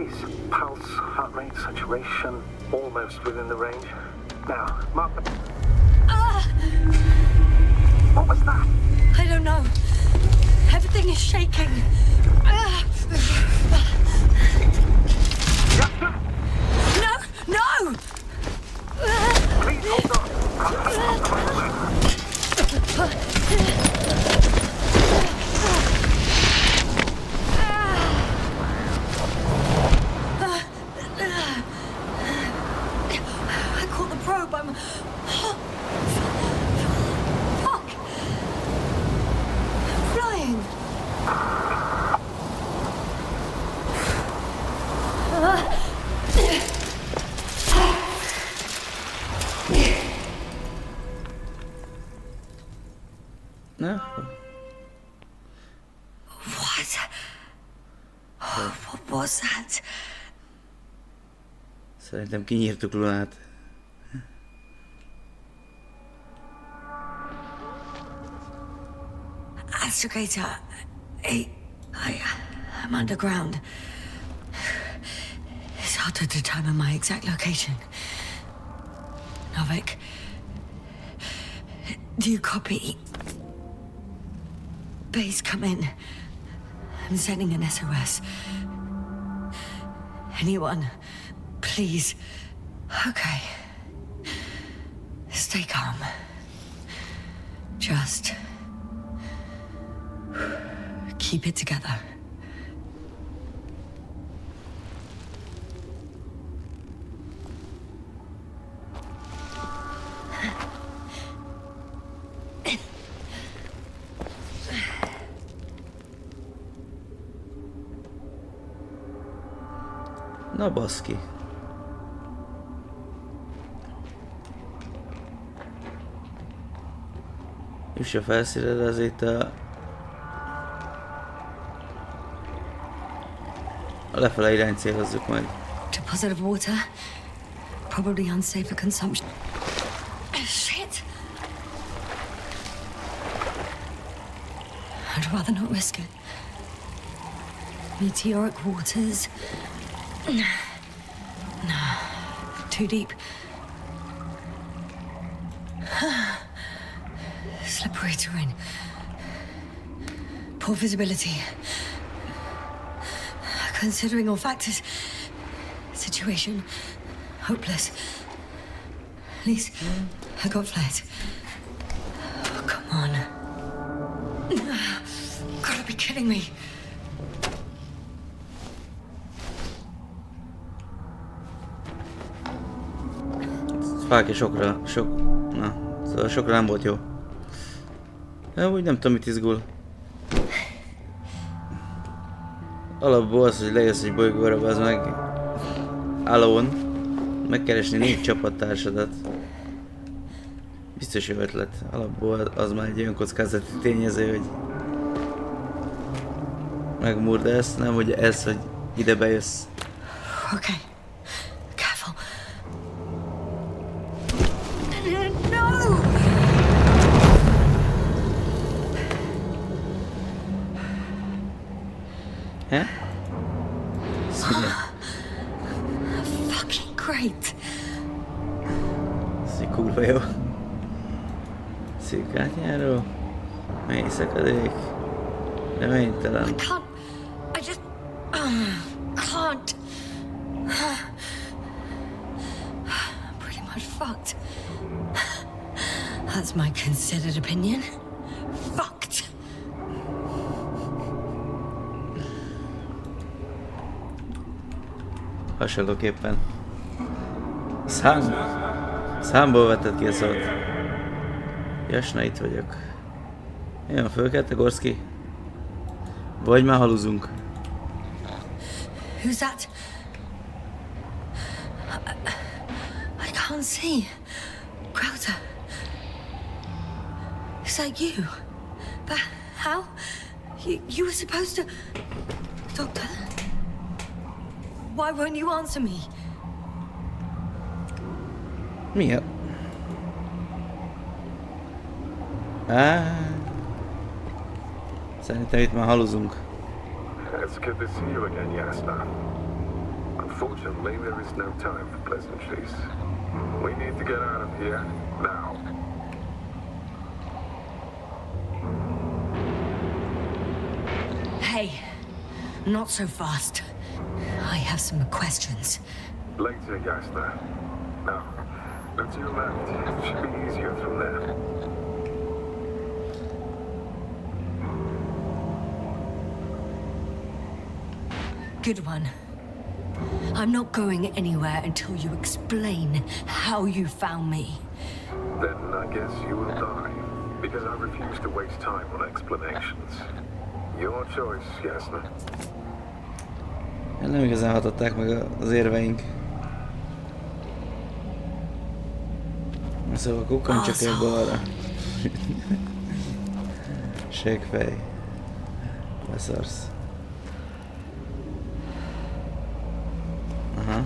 pace. Pulse, heart rate, saturation, almost within the range. Now, mark the... What was that? I don't know. Everything is shaking. Yasna! No! No! Please hold on. I caught the probe. I'm... Fuck! I'm flying. Na? What? What was that? Szerintem kinyírtuk Lunát. Astrogator, I'm underground. It's hard to determine my exact location. Novik, do you copy? Base, come in. I'm sending an SOS. Anyone, please. Okay. Stay calm. Just keep it together. Na baszki. Juss a felszínre, de azért a lefele irány célozzuk majd. Deposit of water. Probably unsafe for consumption. Shit! I'd rather not risk it. Meteoric waters. No. Too deep. Slippery terrain. Poor visibility. Considering all factors, situation hopeless. At least I got flares. Oh, come on. Gotta be kidding me. Fák és sokra, na, szóval sokra nem volt jó. De úgy nem tudom, mit izgul. Alapból az, hogy lejössz egy bolygóra, az meg alone, megkeresni 4 csapattársadat. Biztos jó ötlet. Alapból az már egy önkockázati tényező, hogy megmurd ezt, nem hogy ez, hogy ide bejössz. Okay. Careful. No! He? Fucking great. Ez így kurva jó. Szűk átjáró, mély szakadék, reménytelen. I can't. I just can't. I'm pretty much fucked. That's my considered opinion. Fucked. Hasonlóképpen. Számból vetted ki a szót. Yasna, itt vagyok. Jön, fölkeltek, Gorszki? Vagy már haluzunk? Who's that? I can't see. Crowder. Is that you? But how? You were supposed to... Doctor? Why won't you answer me? Mi a... Szerintem itt már haluzunk. It's good to see you again, Yasna. Unfortunately, there is no time for pleasantries. We need to get out of here now. Hey, not so fast. I have some questions. Later, Yasna. Now, look to your left. It should be easier from there. Good one. I'm not going anywhere until you explain how you found me. Then I guess you will die, because I refuse to waste time on explanations. Your choice, Yasna. Nem igazán hatották meg az érveink. Szóval kukkan csak egy balra. Segfej. Leszarsz. Aha.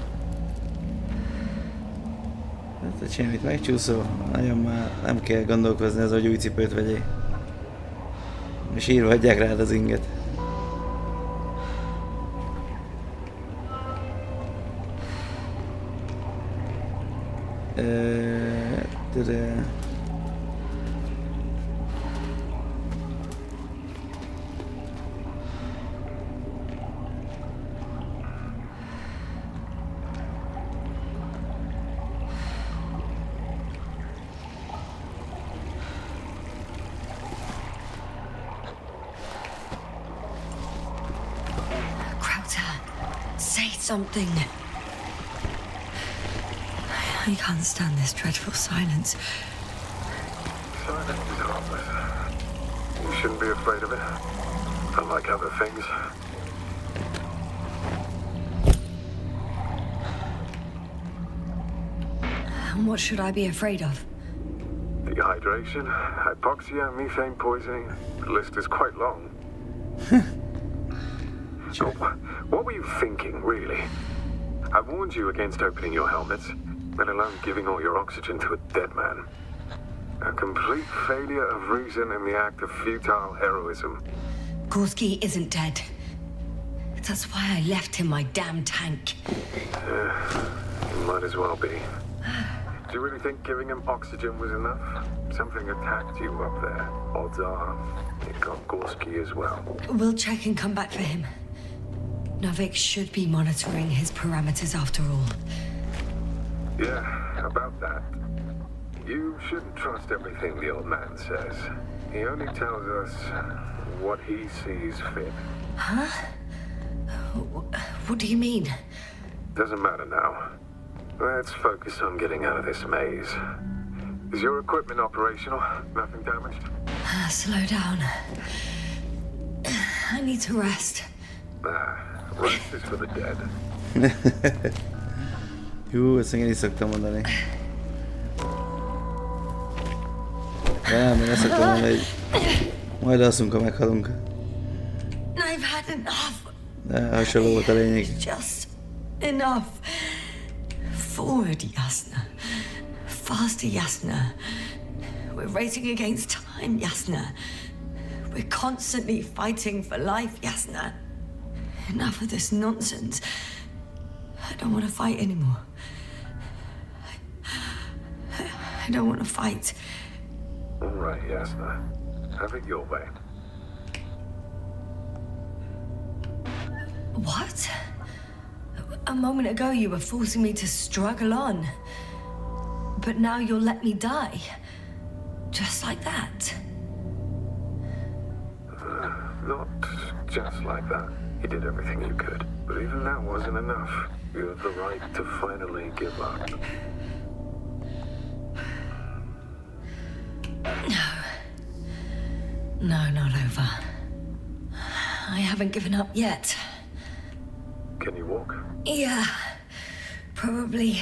Hát egy semmit megcsúszol, nagyon már nem kell gondolkozni az, hogy új cipőt vegyél. És írva hagyják rád az inget. Something. I can't stand this dreadful silence. Silence is harmless. You shouldn't be afraid of it. Unlike other things. What should I be afraid of? Dehydration, hypoxia, methane poisoning. The list is quite long. Sure. What were you thinking, really? I warned you against opening your helmets, let alone giving all your oxygen to a dead man. A complete failure of reason in the act of futile heroism. Gorski isn't dead. That's why I left him my damn tank. It might as well be. Do you really think giving him oxygen was enough? Something attacked you up there. Odds are, it got Gorski as well. We'll check and come back for him. Novik should be monitoring his parameters after all. Yeah, about that. You shouldn't trust everything the old man says. He only tells us what he sees fit. Huh? What do you mean? Doesn't matter now. Let's focus on getting out of this maze. Is your equipment operational? Nothing damaged? Slow down. I need to rest. Rest is for the dead. Jó, ezt én is szoktam mondani. Nem, én ezt szoktam mondani, hogy majd alszunk, ha meghalunk. I've had enough. De hasonló volt a lényeg. Just enough. Forward, Yasna. Faster, Yasna. We're racing against time, Yasna. We're constantly fighting for life, Yasna. Enough of this nonsense. I don't want to fight anymore. I don't want to fight. All right, Yasna. Have it your way. What? A moment ago you were forcing me to struggle on. But now you'll let me die. Just like that. Not just like that. You did everything you could. But even that wasn't enough. You have the right to finally give up. No, not over. I haven't given up yet. Can you walk? Yeah, probably.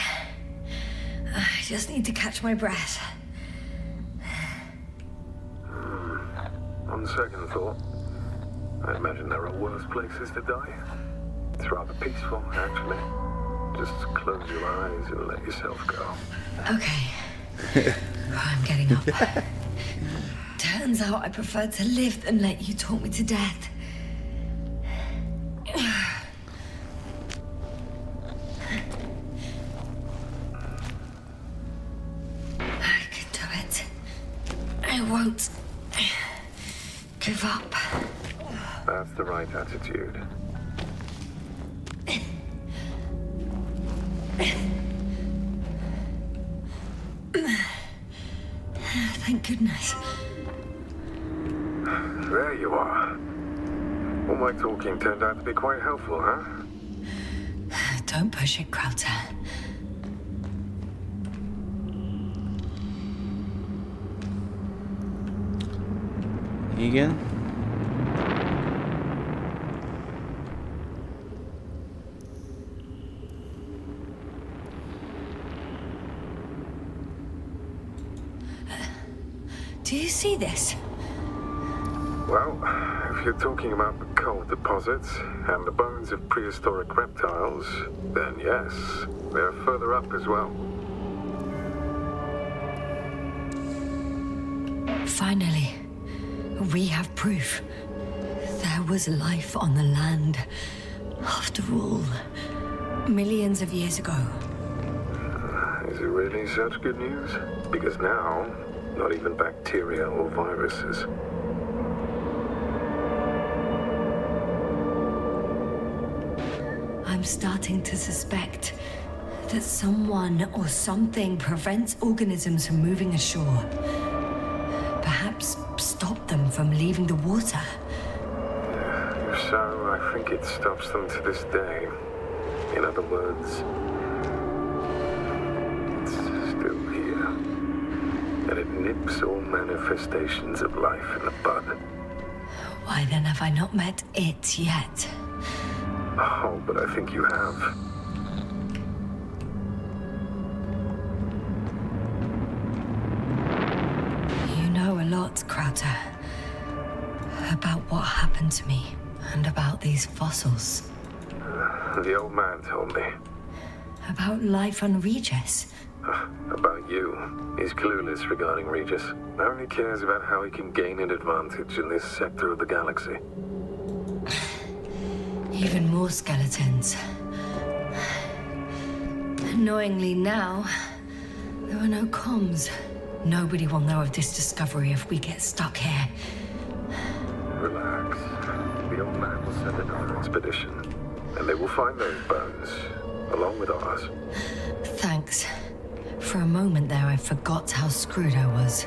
I just need to catch my breath. On second thought, I imagine there are worse places to die. It's rather peaceful, actually. Just close your eyes and let yourself go. Okay. I'm getting up. Turns out I prefer to live than let you talk me to death. up. That's the right attitude. Thank goodness. There you are. All my talking turned out to be quite helpful, huh? Don't push it, Krauter. Igen. Do you see this? Well, if you're talking about the coal deposits and the bones of prehistoric reptiles, then yes, they're further up as well. Finally, we have proof. There was life on the land. After all, millions of years ago. Is it really such good news? Because now, not even bacteria or viruses. I'm starting to suspect that someone or something prevents organisms from moving ashore. Perhaps stop them from leaving the water. If so, I think it stops them to this day. In other words, it's still here. And it nips all manifestations of life in the bud. Why then have I not met it yet? Oh, but I think you have. You know a lot, Krauter. About what happened to me, and about these fossils. The old man told me. About life on Regis. About you. He's clueless regarding Regis. Only cares about how he can gain an advantage in this sector of the galaxy. Even more skeletons. Annoyingly now, there are no comms. Nobody will know of this discovery if we get stuck here. Relax. The old man will send another expedition. And they will find those bones, along with ours. Thanks. For a moment there, I forgot how screwed I was.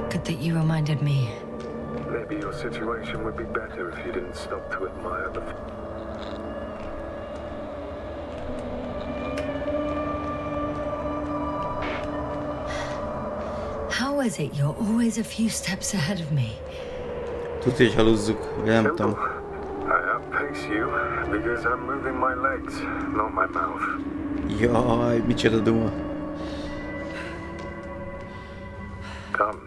Good that you reminded me. Maybe your situation would be better if you didn't stop to admire the... How is it you're always a few steps ahead of me? Tudja, hogy halúzzuk, nem tudom. I outpace you because I'm moving my legs, not my mouth. Jaj, micsoda duma. Come.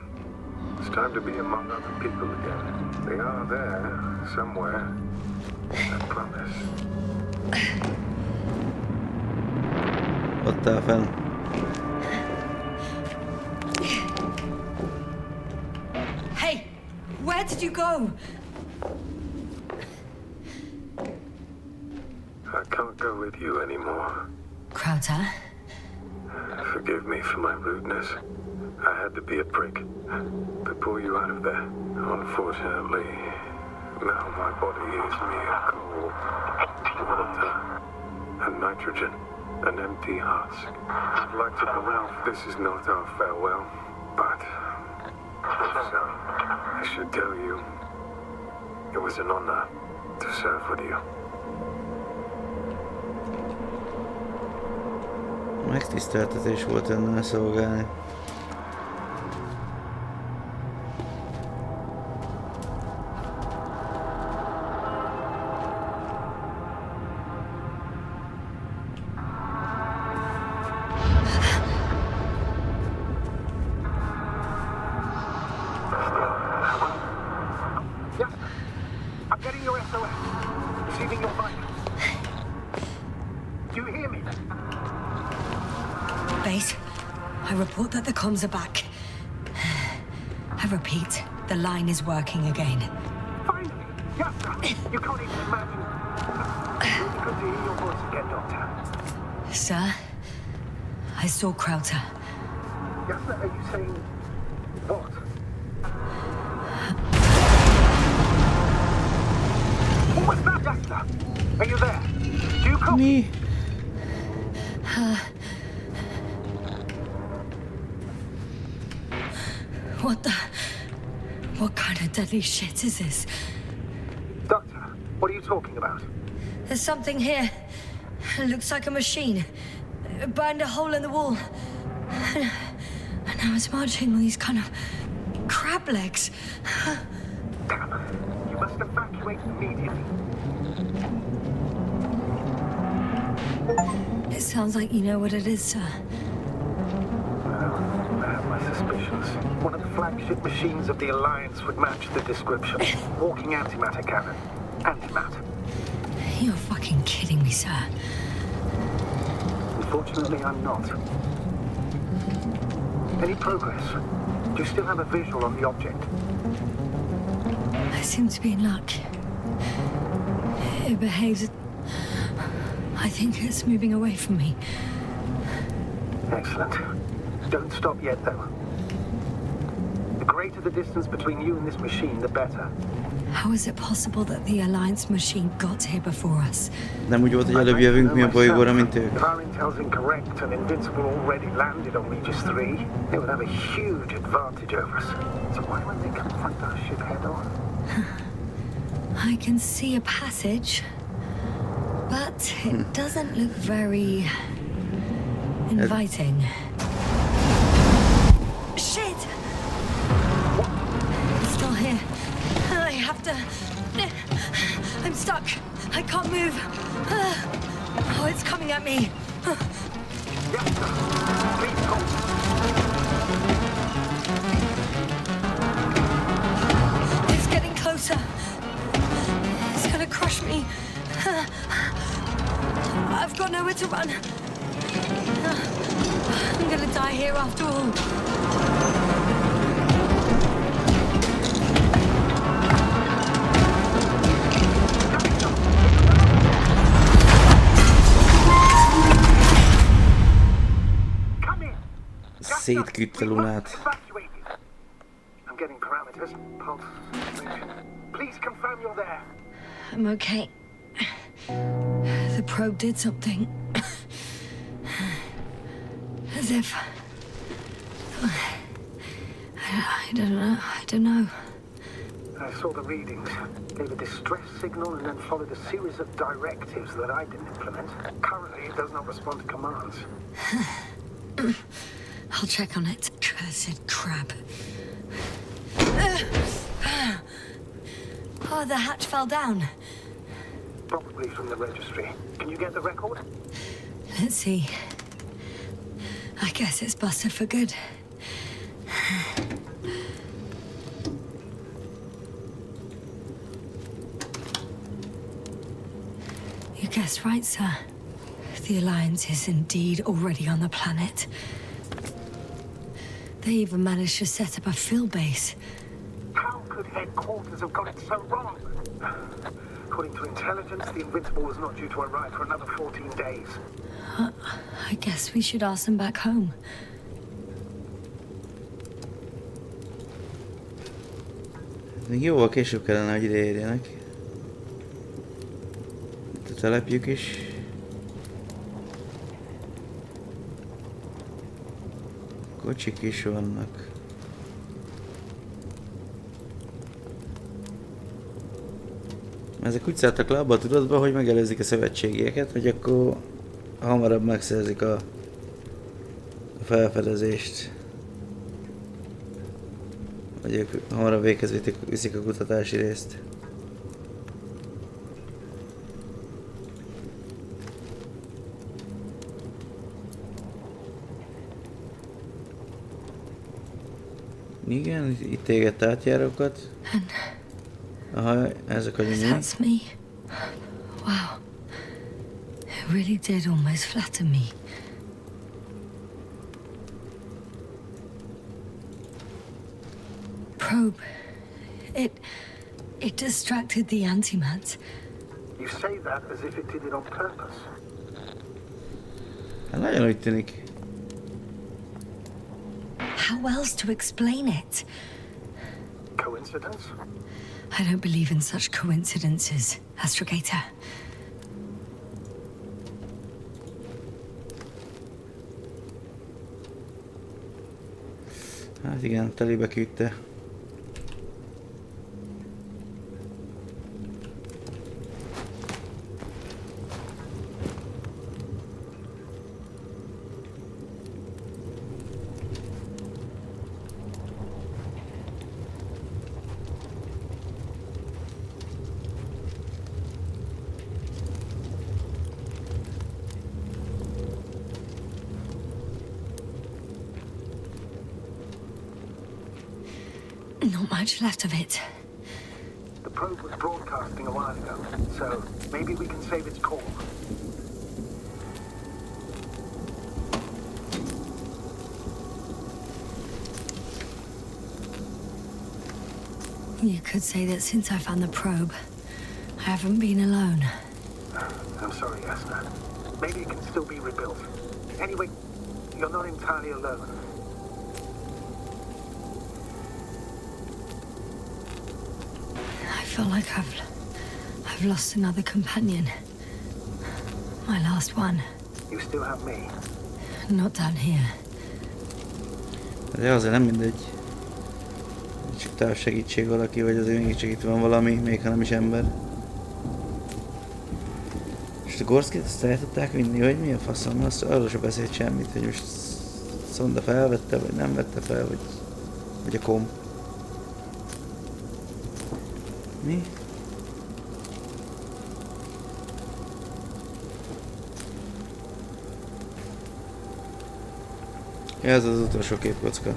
It's time to be among other people again. They are there, somewhere. I promise. Ott áll fenn. Hey! Where did you go? I can't go with you anymore. Krauter? Forgive me for my rudeness. I had to be a prick to pull you out of there. Unfortunately, now my body is mere coal, water, and nitrogen, an empty husk. I'd like to believe this is not our farewell, but if so, I should tell you, it was an honor to serve with you. Megtiszteltetés volt önnel szolgálni. I'm getting your SOS. Receiving your mic. Do you hear me? Base, I report that the comms are back. I repeat, the line is working again. Finally! Yasna! You can't even imagine. Really good to hear your voice again, Doctor. Sir, I saw Krauter. Yasna, are you saying what? Doctor, are you there? Do you copy? Mi? What kind of deadly shit is this? Doctor, what are you talking about? There's something here. It looks like a machine. It burned a hole in the wall. And now it's marching on these kind of crab legs. Damn, you must evacuate immediately. It sounds like you know what it is, sir. I have my suspicions. One of the flagship machines of the Alliance would match the description. Walking antimatter cannon. Antimatter. You're fucking kidding me, sir. Unfortunately, I'm not. Any progress? Do you still have a visual on the object? I seem to be in luck. It behaves... I think it's moving away from me. Excellent. Don't stop yet, though. The greater the distance between you and this machine, the better. How is it possible that the Alliance machine got here before us? Nem úgy volt, hogy előbb jövünk mi a bolygóra, mint ők. If our intel's incorrect and Invincible already landed on Regis III, they would have a huge advantage over us. So why won't they confront our ship head on? I can see a passage, but it doesn't look very inviting. Shit! It's still here. I have to... I'm stuck. I can't move. Oh, it's coming at me. Yasna, please hold. It's getting closer. It's gonna crush me. I've got nowhere to run. I'm gonna die here after all. Szétküldte Lunát. I'm getting parameters. Pulse. Please confirm you're there. I'm okay. The probe did something. As if... I don't know. I saw the readings, gave a distress signal and then followed a series of directives that I didn't implement. Currently, it does not respond to commands. I'll check on it. Cursed crab. Oh, the hatch fell down. Probably from the registry. Can you get the record? Let's see. I guess it's busted for good. You guessed right, sir. The Alliance is indeed already on the planet. They even managed to set up a field base. How could headquarters have got it so wrong? According to intelligence, the Invincible was not due to arrive for another 14 days. I guess we should ask them back home. Jóval később kellene, hogy ideérjenek. Itt a telepjük is. Kocsik is vannak. Ezek úgy szálltak le abba a tudatba, hogy megelőzik a szövetségieket, hogy akkor hamarabb megszerzik a felfedezést. Vagy ők hamarabb véghez viszik a kutatási részt. Igen, itt égett átjárókat. Aha, ezek a nyomai. That's me. Wow. It really did almost flatten me. Probe. It distracted the antimats. You say that as if it did it on purpose. Hát nagyon úgy tűnik. How else to explain it? Coincidence? I don't believe in such coincidences, Astrogator. Hát igen, telébe küldte. Not much left of it. The probe was broadcasting a while ago, so maybe we can save its call. You could say that since I found the probe, I haven't been alone. I'm sorry, Yasna. Maybe it can still be rebuilt. Anyway, you're not entirely alone. I feel like I've lost another companion. My last one. You still have me. Not down here. De azért nem mindegy. Csak távsegítség valaki, vagy azért mégiscsak itt van valami, még ha nem is ember. És a Gorskit azt el tudták vinni, hogy mi a faszom? Azt arról sem beszélt semmit, hogy most szonda felvette, vagy nem vette fel, vagy a kom. Mi? Ja, ez az utolsó képkocka.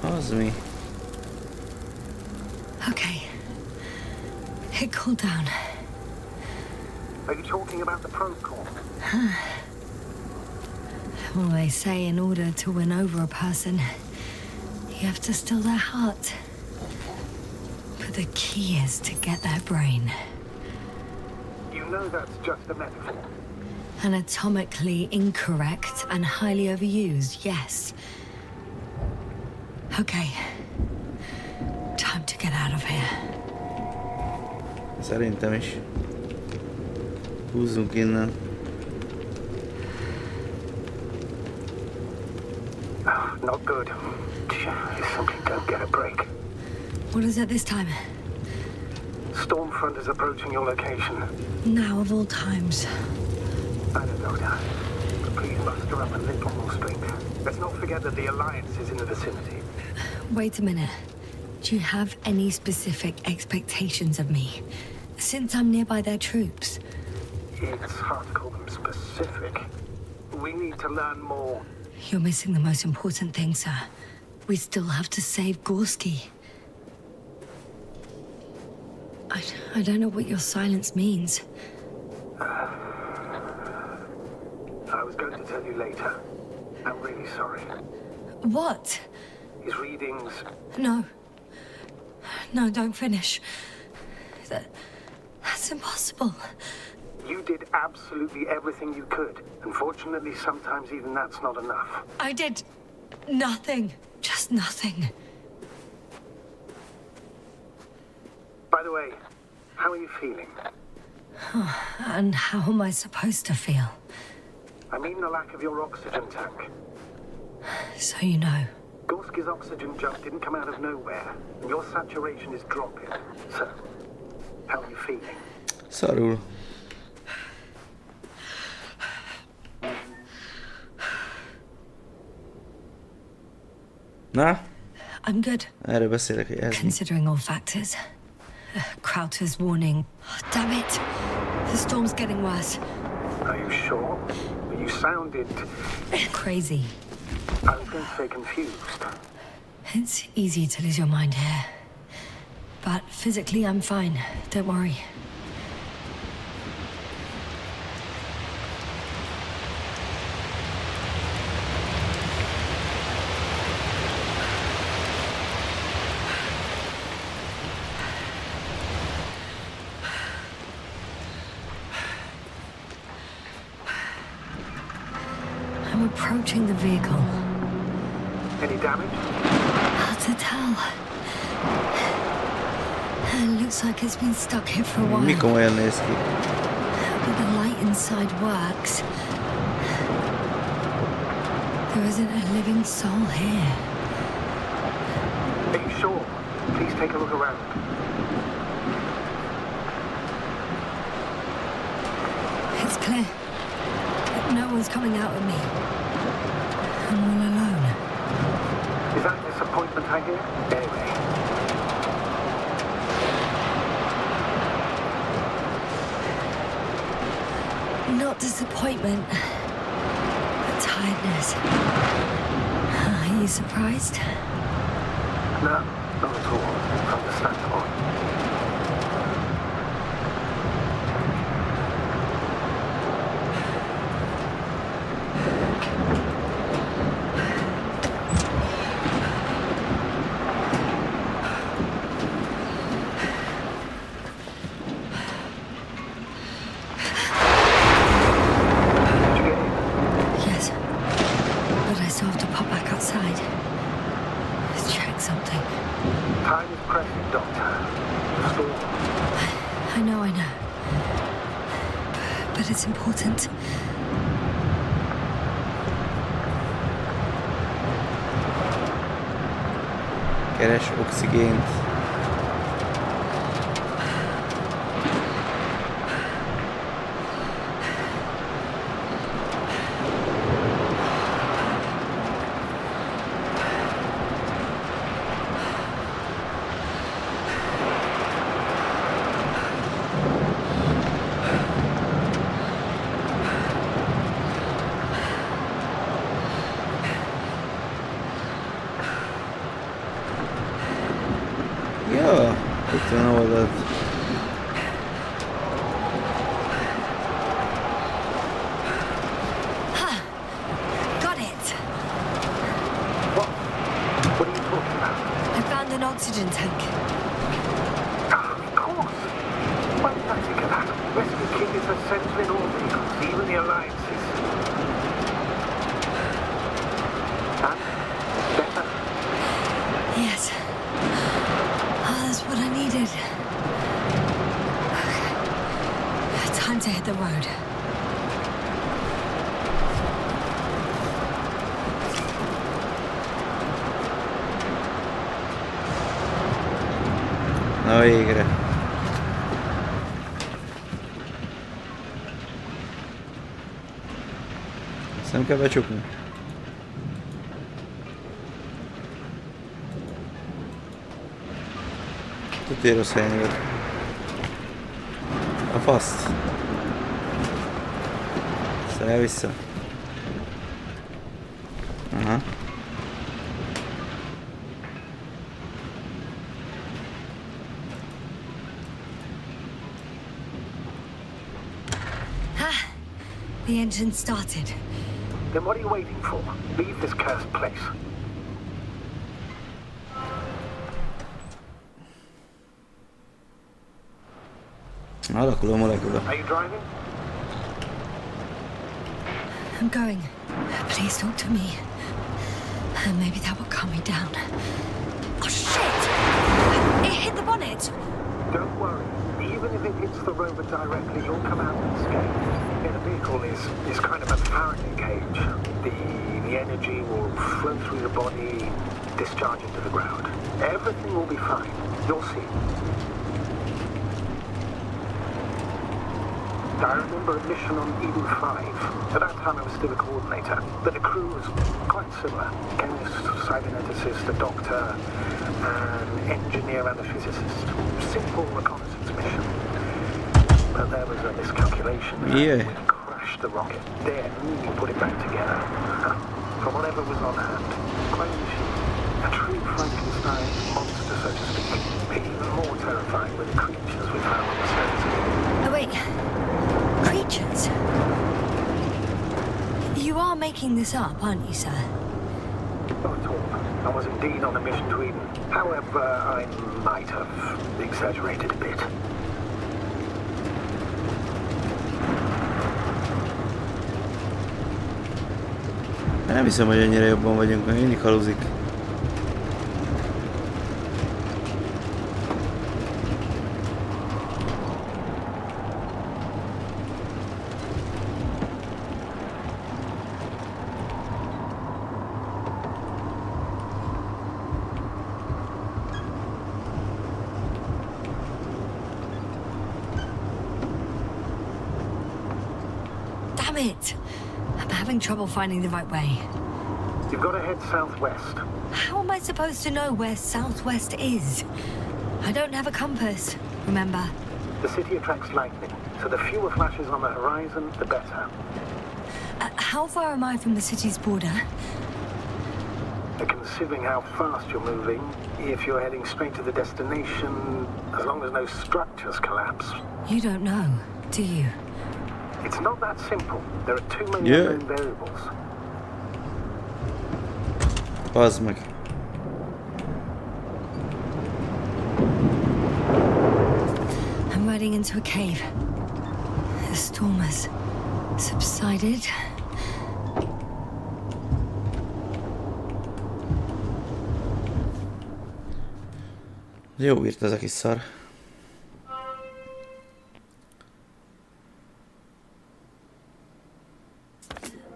Az mi? Okay. It cooled down. Are you talking about the probe call? Well, they say in order to win over a person, you have to steal their heart. But the key is to get their brain. You know that's just a metaphor. Anatomically incorrect and highly overused, yes. Okay. Time to get out of here. Szerintem is. Húzzunk innen. Not good. You simply don't get a break. What is it this time? Stormfront is approaching your location. Now of all times. I know, Doctor. But please muster up a little more strength. Let's not forget that the Alliance is in the vicinity. Wait a minute. Do you have any specific expectations of me? Since I'm nearby their troops. It's hard to call them specific. We need to learn more. You're missing the most important thing, sir. We still have to save Gorski. I don't know what your silence means. I was going to tell you later. I'm really sorry. What? His readings... No. No, don't finish. That's impossible. You did absolutely everything you could. Unfortunately, sometimes even that's not enough. I did nothing. Just nothing. By the way, how are you feeling? And how am I supposed to feel? I mean the lack of your oxygen tank. So you know. Gorski's oxygen jump didn't come out of nowhere, and your saturation is dropping. So, how are you feeling? Szarul. Na? I'm good. Erről beszélek, hogy ez mi. Considering all factors. Crowther's warning. Oh, damn it. The storm's getting worse. Are you sure? You sounded... Crazy. I was going to say confused. It's easy to lose your mind here. But physically, I'm fine. Don't worry. I'm approaching the vehicle. Any damage? Hard to tell. It looks like it's been stuck here for a while. Mi komolyan néz ki? But the light inside works. There isn't a living soul here. Are you sure? Please take a look around. It's clear that no one's coming out at me. I'm all alone. Is that disappointment I hear? Anyway. Not disappointment, but tiredness. Are you surprised? No, not at all. Understandable. Yes, but I still have to pop back outside. Check something. Time is pressing, Doctor. Storm. I know. But it's important. Keres oxigént. Ja, itt van oldalt. Got it! What? What are you talking about? I found an oxygen tank. Of course. Why did I think of that? Rescue kit is essential in all vehicles, even the alliances. And? Better? Yes. Oh, that's what I needed. Okay. Time to hit the road. Na végre. Ezt nem kell becsukni? Tuti rossz helyen jött. A faszt. Szállj vissza. Aha. The engine started. Then what are you waiting for? Leave this cursed place. Alakuló molekula. Are you driving? I'm going. Please talk to me. Maybe that will calm me down. Oh, shit! It hit the bonnet! Don't worry. Even if it hits the rover directly, you'll come out unscathed. Yeah, the vehicle is kind of a Faraday cage. The energy will flow through the body, discharge into the ground. Everything will be fine. You'll see. I remember a mission on Eden 5. At that time I was still a coordinator, but the crew was quite similar. Chemist, cyberneticist, a doctor, an engineer and a physicist. Simple reconnaissance mission. But there was a miscalculation. Yeah. We crashed the rocket. Then we put it back together. From whatever was on hand. Quite a true Frankenstein monster, so to speak. Even more terrifying were the creatures we found on the surface. Oh, wait. Creatures? You are making this up, aren't you, sir? Not at all. I was indeed on a mission to Eden. However, I might have exaggerated a bit. Nem hiszem, hogy ennyire jobban vagyunk, mert mindig haluzik. Damn it! I'm having trouble finding the right way. You've got to head southwest. How am I supposed to know where southwest is? I don't have a compass, remember? The city attracts lightning, so the fewer flashes on the horizon, the better. How far am I from the city's border? Considering how fast you're moving, if you're heading straight to the destination, as long as no structures collapse. You don't know, do you? It's not that simple. There are too many unknown variables. Bazd meg. I'm riding into a cave. The storm has subsided. Jó írt ez a kis szar.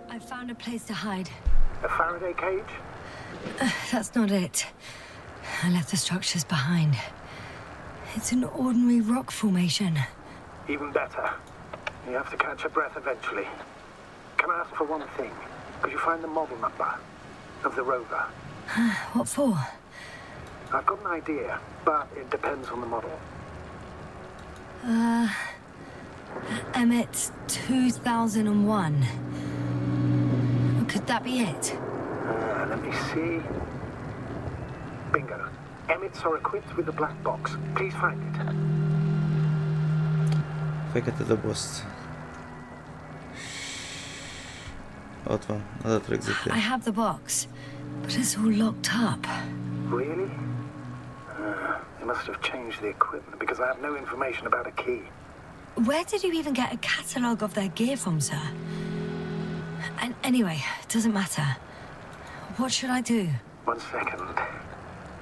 I found a place to hide. A Faraday cage? That's not it. I left the structures behind. It's an ordinary rock formation. Even better. You have to catch your breath eventually. Can I ask for one thing? Could you find the model number of the rover? What for? I've got an idea, but it depends on the model. Emmet 2001. Could that be it? Let me see. Bingo. Emmets are equipped with a black box. Please find it. Fekete dobozt. Ott van, adatrögzítő. I have the box, but it's all locked up. Really? They must have changed the equipment because I have no information about a key. Where did you even get a catalogue of their gear from, sir? And anyway, it doesn't matter. What should I do? 1 second.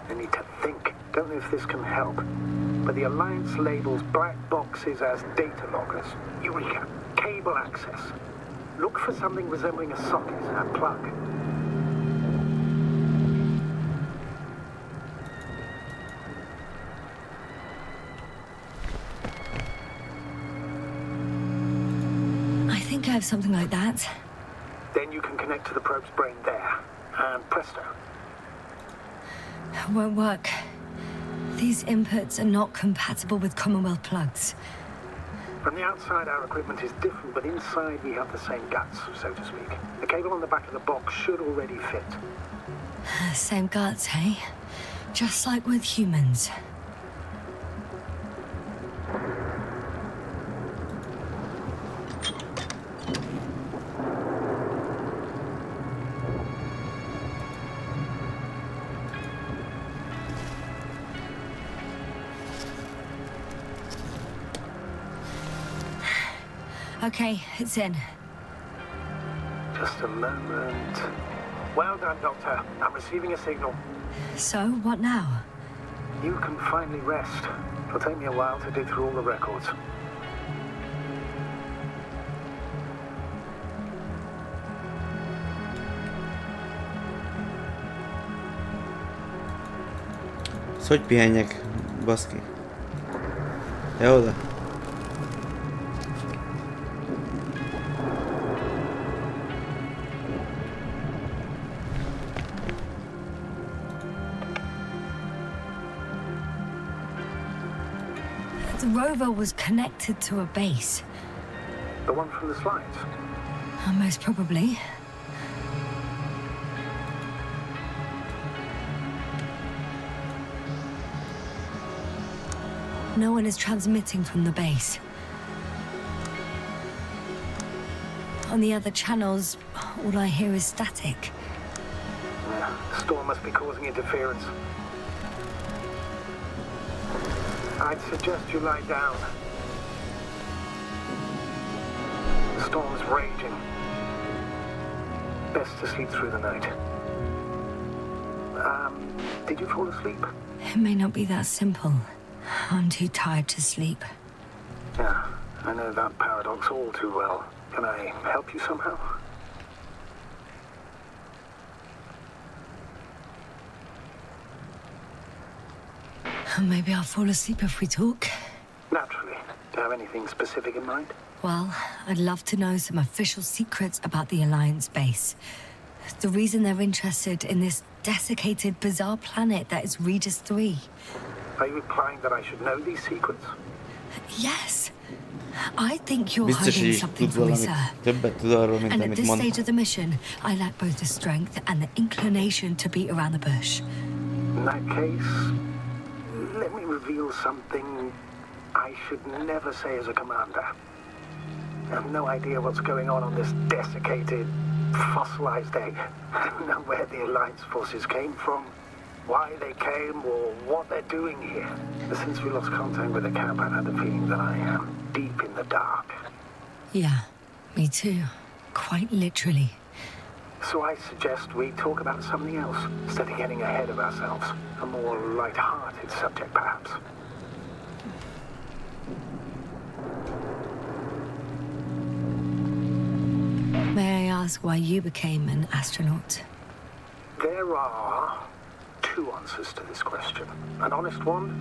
I need to think. Don't know if this can help. But the Alliance labels black boxes as data loggers. Eureka. Cable access. Look for something resembling a socket and plug. I think I have something like that. Then you can connect to the probe's brain there. And presto. Won't work. These inputs are not compatible with Commonwealth plugs. From the outside, our equipment is different, but inside we have the same guts, so to speak. The cable on the back of the box should already fit. Same guts, hey? Just like with humans. Okay, it's in. Just a moment. Well done, Doctor. I'm receiving a signal. So, what now? You can finally rest. It'll take me a while to dig through all the records. Hogy pihenjek, baszki? Ja, oda. The rover was connected to a base. The one from the slides? Most probably. No one is transmitting from the base. On the other channels, all I hear is static. Yeah, the storm must be causing interference. I'd suggest you lie down. The storm's raging. Best to sleep through the night. Did you fall asleep? It may not be that simple. I'm too tired to sleep. Yeah, I know that paradox all too well. Can I help you somehow? Maybe I'll fall asleep if we talk. Naturally. Do you have anything specific in mind? Well, I'd love to know some official secrets about the Alliance base. The reason they're interested in this desiccated, bizarre planet that is Regis III. Are you implying that I should know these secrets? Yes. I think you're Biztos, hogy hiding is something tud from me, valamit, sir. többet tud arról, mint And at amit this mond. stage of the mission, I lack both the strength and the inclination to beat around the bush. In that case, let me reveal something I should never say as a commander. I have no idea what's going on this desiccated, fossilized egg. I don't know where the Alliance forces came from, why they came, or what they're doing here. Since we lost contact with the camp, I've had the feeling that I am deep in the dark. Yeah, me too. Quite literally. So I suggest we talk about something else, instead of getting ahead of ourselves. A more light-hearted subject, perhaps. May I ask why you became an astronaut? There are two answers to this question. An honest one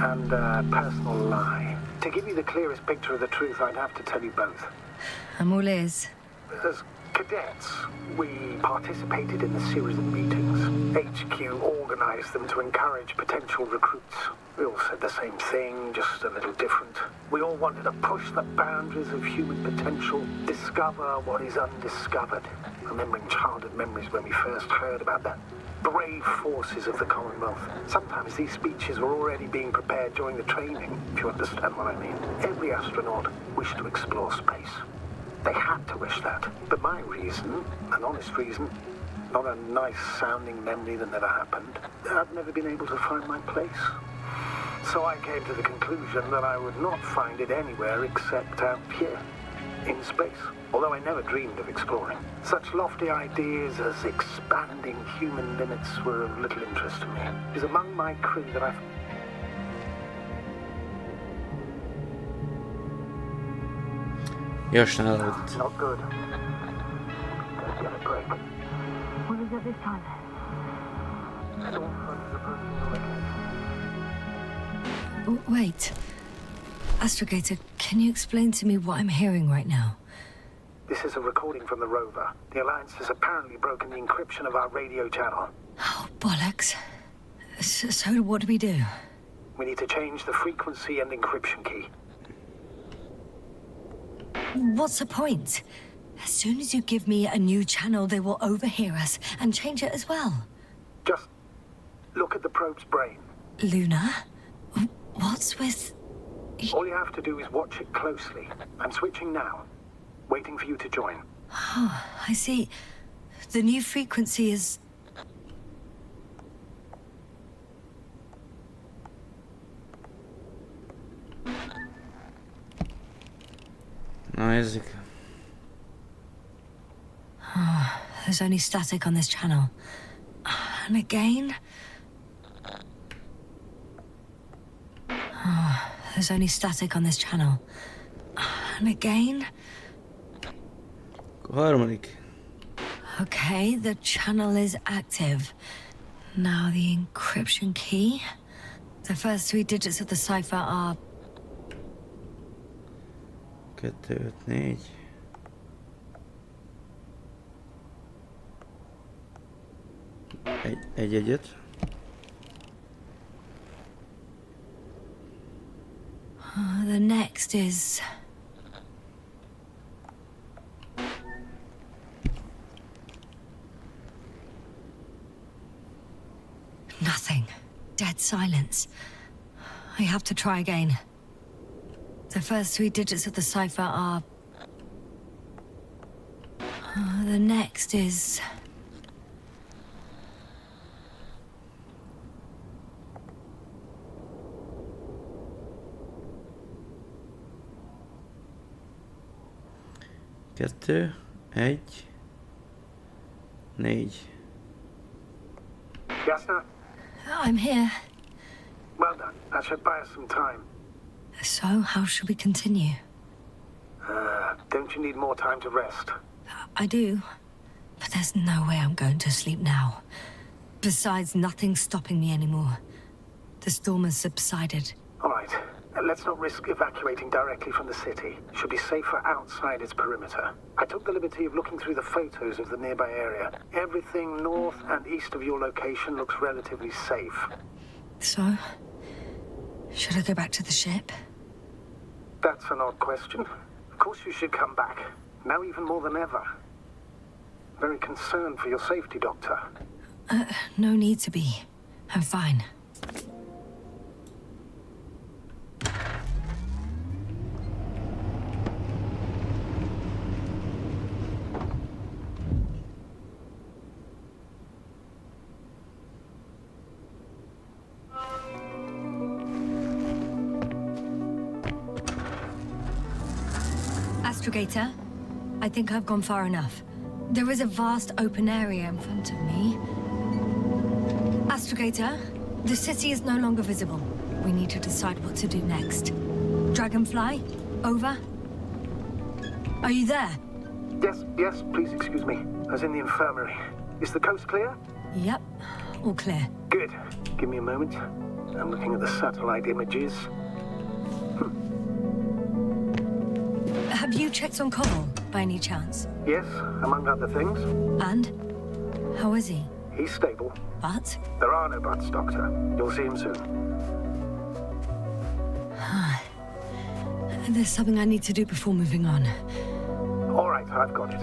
and a personal lie. To give you the clearest picture of the truth, I'd have to tell you both. I'm all ears. As cadets, we participated in a series of meetings. HQ organized them to encourage potential recruits. We all said the same thing, just a little different. We all wanted to push the boundaries of human potential, discover what is undiscovered. Remembering childhood memories when we first heard about the brave forces of the Commonwealth. Sometimes these speeches were already being prepared during the training, if you understand what I mean. Every astronaut wished to explore space. They had to wish that. But my reason, an honest reason, not a nice-sounding memory that never happened, I've never been able to find my place. So I came to the conclusion that I would not find it anywhere except out here, in space. Although I never dreamed of exploring. Such lofty ideas as expanding human limits were of little interest to me. It was among my crew that I've... Yasna előtt. Not good. Let's get a break. What is it this time? Wait. Astrogator, can you explain to me what I'm hearing right now? This is a recording from the rover. The Alliance has apparently broken the encryption of our radio channel. Oh, bollocks. So what do we do? We need to change the frequency and encryption key. What's the point? As soon as you give me a new channel, they will overhear us and change it as well. Just look at the probe's brain. Luna? What's with... All you have to do is watch it closely. I'm switching now. Waiting for you to join. Oh, I see. The new frequency is... Na nézzük. Oh, there's only static on this channel. And again... Oh, there's only static on this channel. And again... Harmadik. Okay, the channel is active. Now the encryption key. The first 3 digits of the cipher are... 2, 5, 4. Egyet. The next is... Nothing. Dead silence. I have to try again. The first 3 digits of the cipher are... The next is... Kettő, egy. 4. Yasna? I'm here. Well done. That should buy us some time. So, how should we continue? Don't you need more time to rest? I do. But there's no way I'm going to sleep now. Besides, nothing's stopping me anymore. The storm has subsided. All right. Let's not risk evacuating directly from the city. Should be safer outside its perimeter. I took the liberty of looking through the photos of the nearby area. Everything north and east of your location looks relatively safe. So, should I go back to the ship? That's an odd question. Of course you should come back. Now even more than ever. Very concerned for your safety, Doctor. No need to be. I'm fine. Astrogator, I think I've gone far enough. There is a vast open area in front of me. Astrogator, the city is no longer visible. We need to decide what to do next. Dragonfly, over. Are you there? Yes, please excuse me. I was in the infirmary. Is the coast clear? Yep, all clear. Good. Give me a moment. I'm looking at the satellite images. Have you checked on Cobble, by any chance? Yes, among other things. And? How is he? He's stable. But? There are no buts, Doctor. You'll see him soon. There's something I need to do before moving on. All right, I've got it.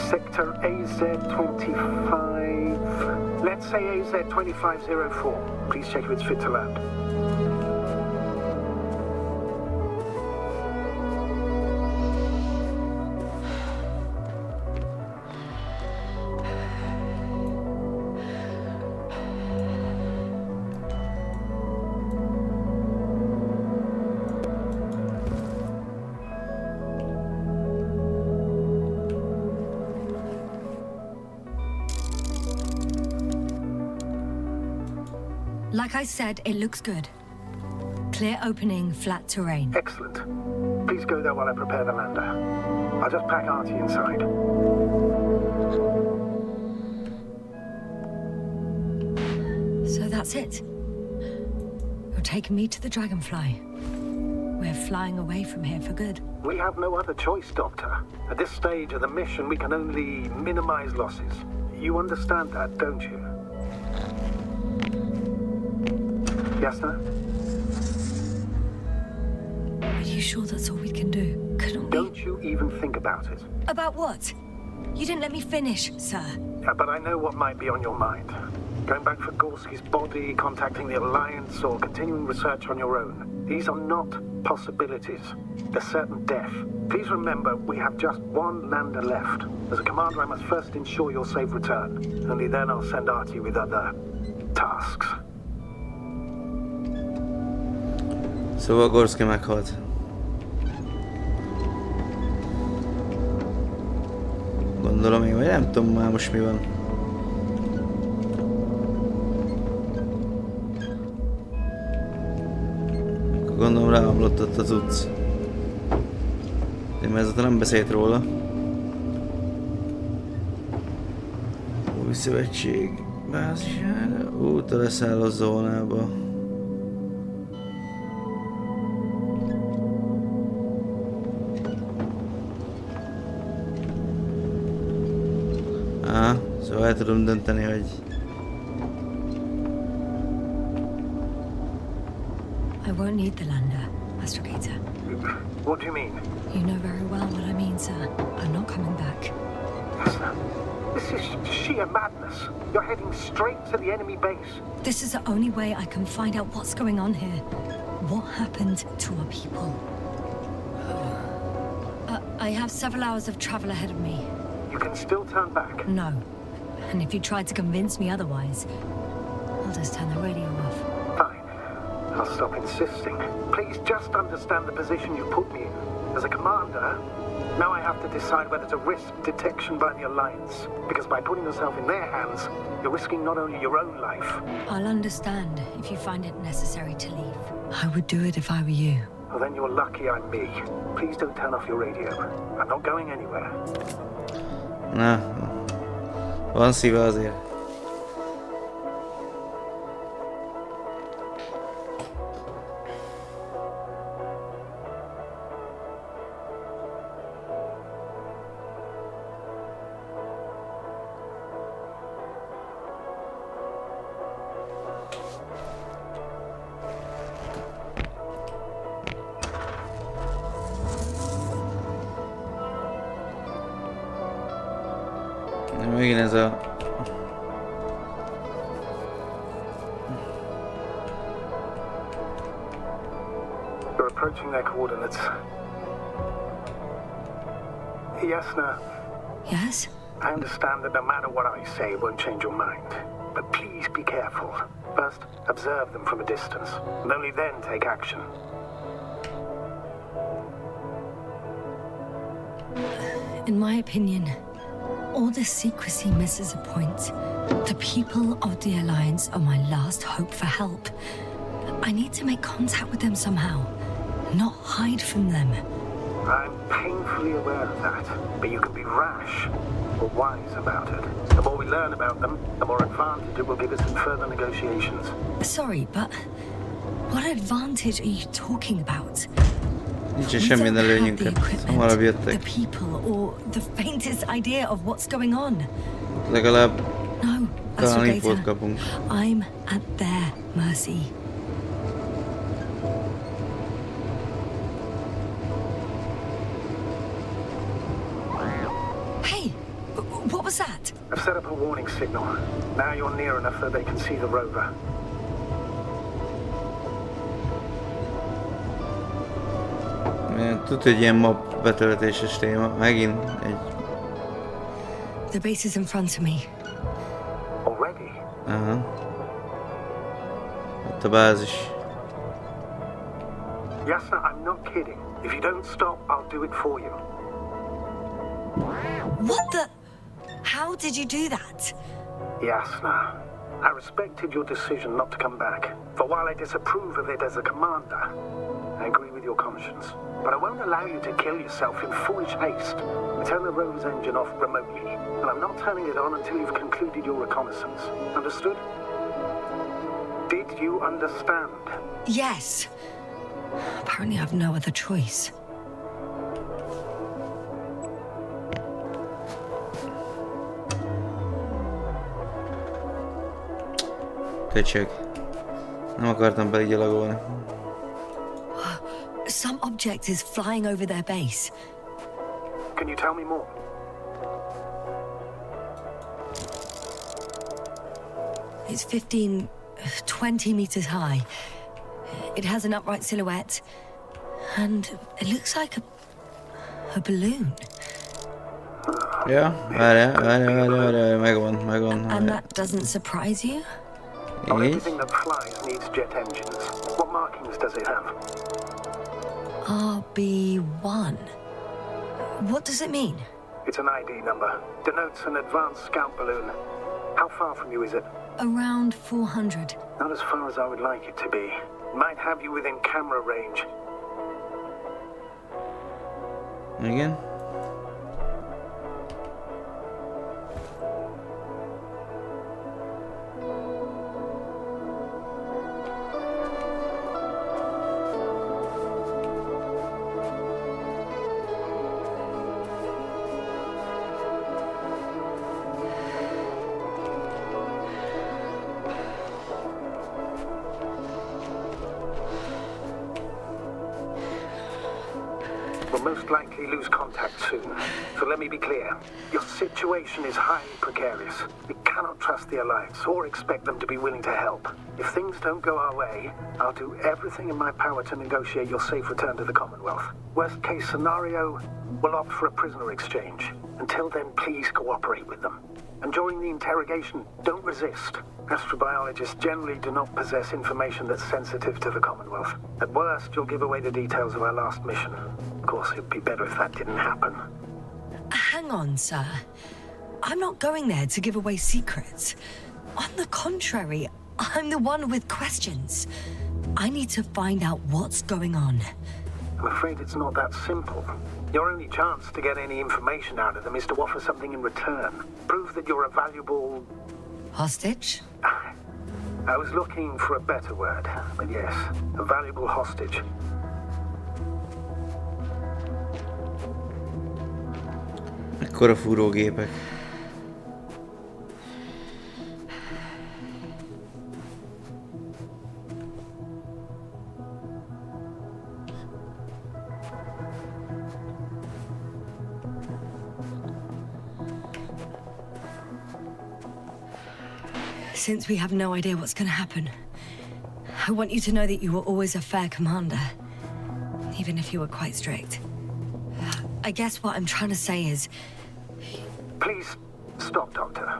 Sector AZ-25... Let's say AZ-2504. Please check if it's fit to land. Like I said, it looks good. Clear opening, flat terrain. Excellent. Please go there while I prepare the lander. I'll just pack Artie inside. So that's it. You're taking me to the Dragonfly. We're flying away from here for good. We have no other choice, Doctor. At this stage of the mission, we can only minimize losses. You understand that, don't you? Yasna? Are you sure that's all we can do? Couldn't we? Don't you even think about it. About what? You didn't let me finish, sir. But I know what might be on your mind. Going back for Gorski's body, contacting the Alliance, or continuing research on your own. These are not possibilities. They're certain death. Please remember, we have just one lander left. As a commander, I must first ensure your safe return. Only then I'll send Artie with other tasks. Szóval Gorski meghalt. Gondolom én, vagy nem tudom már most mi van. Akkor gondolom ráomlott ott az utc. Én ezzel nem beszélt róla. Új szövetség bázisára. Útra leszáll a zónába. Szóval el tudom dönteni, hogy... I won't need the lander, Astrogator. What do you mean? You know very well what I mean, sir. I'm not coming back. Yasna, this is sheer madness. You're heading straight to the enemy base. This is the only way I can find out what's going on here. What happened to our people? I have several hours of travel ahead of me. You can still turn back. No. And if you tried to convince me otherwise, I'll just turn the radio off. Fine. I'll stop insisting. Please just understand the position you put me in. As a commander, Now I have to decide whether to risk detection by the Alliance, because by putting yourself in their hands, you're risking not only your own life. I'll understand if you find it necessary to leave. I would do it if I were you. Well, then you're lucky I'm me. Please don't turn off your radio. I'm not going anywhere. Na, van szíve azért. Megint ez a... You're approaching their coordinates. Yasna, Yes? I understand that no matter what I say, it won't change your mind. But please be careful. First, observe them from a distance, and only then take action. In my opinion, all this secrecy misses a point. The people of the Alliance are my last hope for help. I need to make contact with them somehow, not hide from them. I'm painfully aware of that, but you can be rash or wise about it. The more we learn about them, the more advantage it will give us in further negotiations. Sorry, but what advantage are you talking about? Nincs We semmi don't have előnyünk, the hamarabb equipment, the jöttek. people, or the faintest idea of what's going on. Legalább No, talán infót Astrogator. kapunk. I'm at their mercy. Hey, what was that? I've set up a warning signal. Now you're near enough that they can see the rover. Tudod, hogy ilyen map betöltéses téma. Megint egy... The base is in front of me. Already? Aha. Ott a bázis. Yasna, I'm not kidding. If you don't stop, I'll do it for you. What the? How did you do that? Yasna, I respected your decision not to come back. For while I disapprove of it as a commander, I agree with your conscience. But I won't allow you to kill yourself in foolish haste. Turn the rover's engine off remotely, and I'm not turning it on until you've concluded your reconnaissance. Understood? Did you understand? Yes. Apparently I have no other choice. Köcsög. Nem akartam beligyalogolni. Some object is flying over their base. Can you tell me more? It's 15, 20 meters high. It has an upright silhouette, and it looks like a balloon. Ja, várjál, megvan. And that doesn't surprise you? Not Így. everything that flies needs jet engines. What markings does it have? RB1. What does it mean? It's an ID number. Denotes an advanced scout balloon. How far from you is it? Around 400. Not as far as I would like it to be. Might have you within camera range. Igen. Most likely lose contact soon. So let me be clear. Your situation is highly precarious. We cannot trust the Alliance or expect them to be willing to help. If things don't go our way, I'll do everything in my power to negotiate your safe return to the Commonwealth. Worst case scenario, we'll opt for a prisoner exchange. Until then, please cooperate with them. And during the interrogation, don't resist. Astrobiologists generally do not possess information that's sensitive to the Commonwealth. At worst, you'll give away the details of our last mission. Of course, it'd be better if that didn't happen. Hang on, sir. I'm not going there to give away secrets. On the contrary, I'm the one with questions. I need to find out what's going on. I'm afraid it's not that simple. Your only chance to get any information out of them is to offer something in return. Prove that you're a valuable... Hostage? I was looking for a better word, but yes, a valuable hostage. Ekkora fúrógépek. Since we have no idea what's going to happen, I want you to know that you were always a fair commander, even if you were quite strict. I guess what I'm trying to say is... Please, stop, Doctor.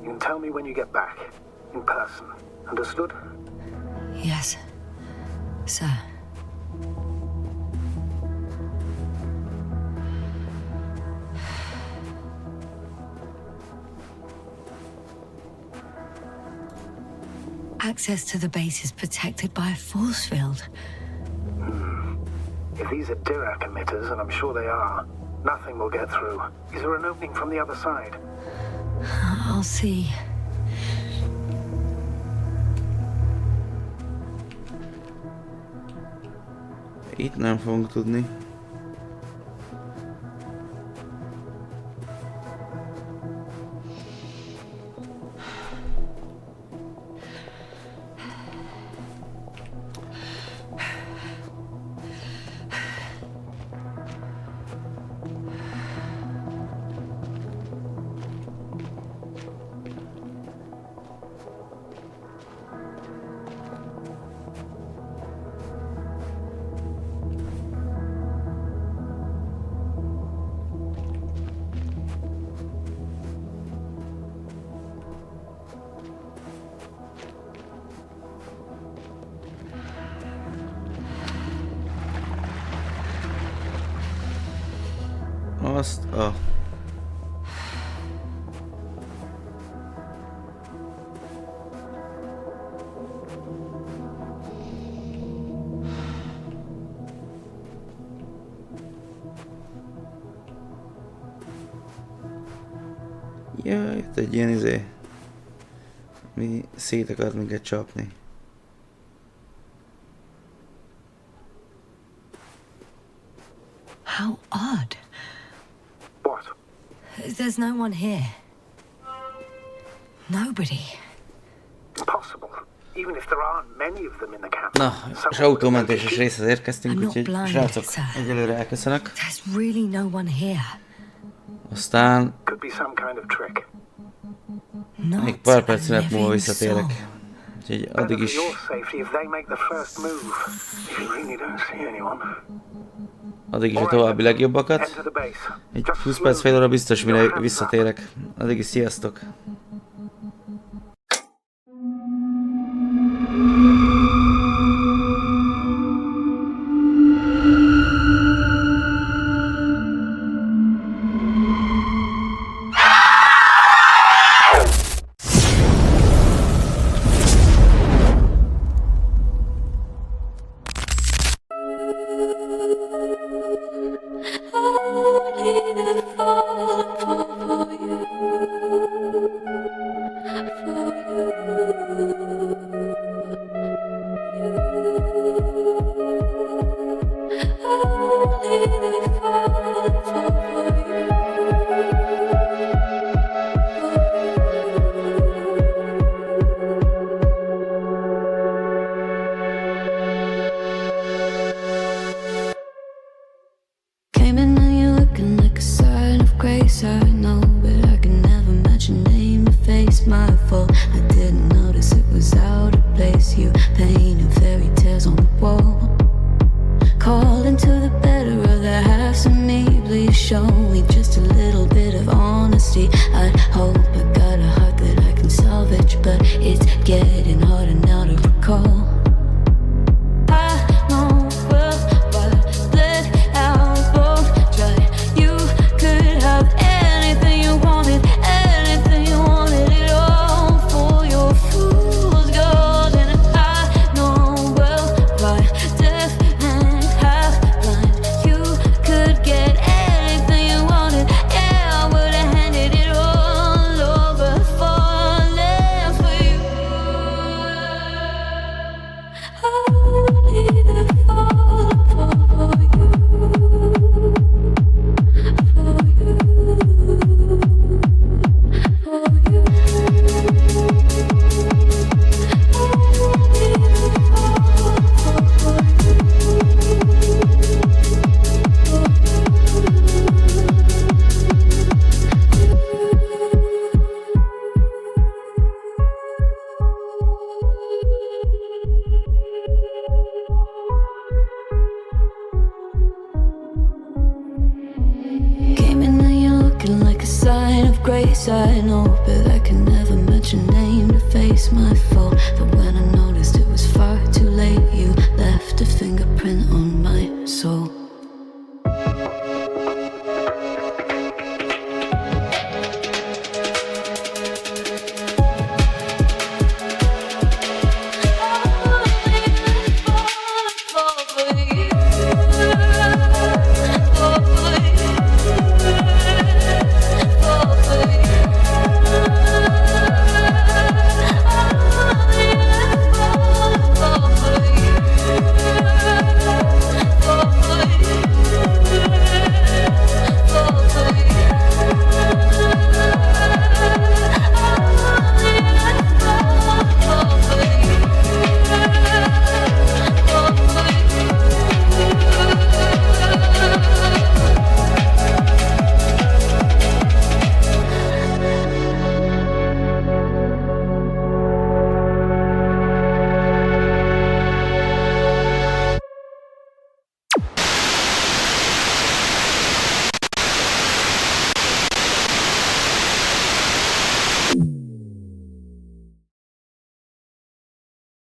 You can tell me when you get back, in person. Understood? Yes, sir. Access to the base is protected by a force field. If these are Dirac emitters, and I'm sure they are, nothing will get through. Is there an opening from the other side? I'll see. Itt nem fogunk tudni. Azt a... Ja, itt egy ilyen izé... Mi szét akart minket csapni. How odd. What? There's no one here. Nobody. Impossible. Even if there aren't many of them in the camp. Na, és autómentéses részhez érkeztünk, úgyhogy srácok, egyelőre elköszönök. There's really no one here. Aztán Could be some kind of trick. még pár perc szünet múlva visszatérek. Úgyhogy addig is... Addig is a további legjobbakat. Egy 20 perc, fél óra biztos, mire visszatérek. Addig is sziasztok! I know well, but let out. I know, but I can never match your name to face my fall. The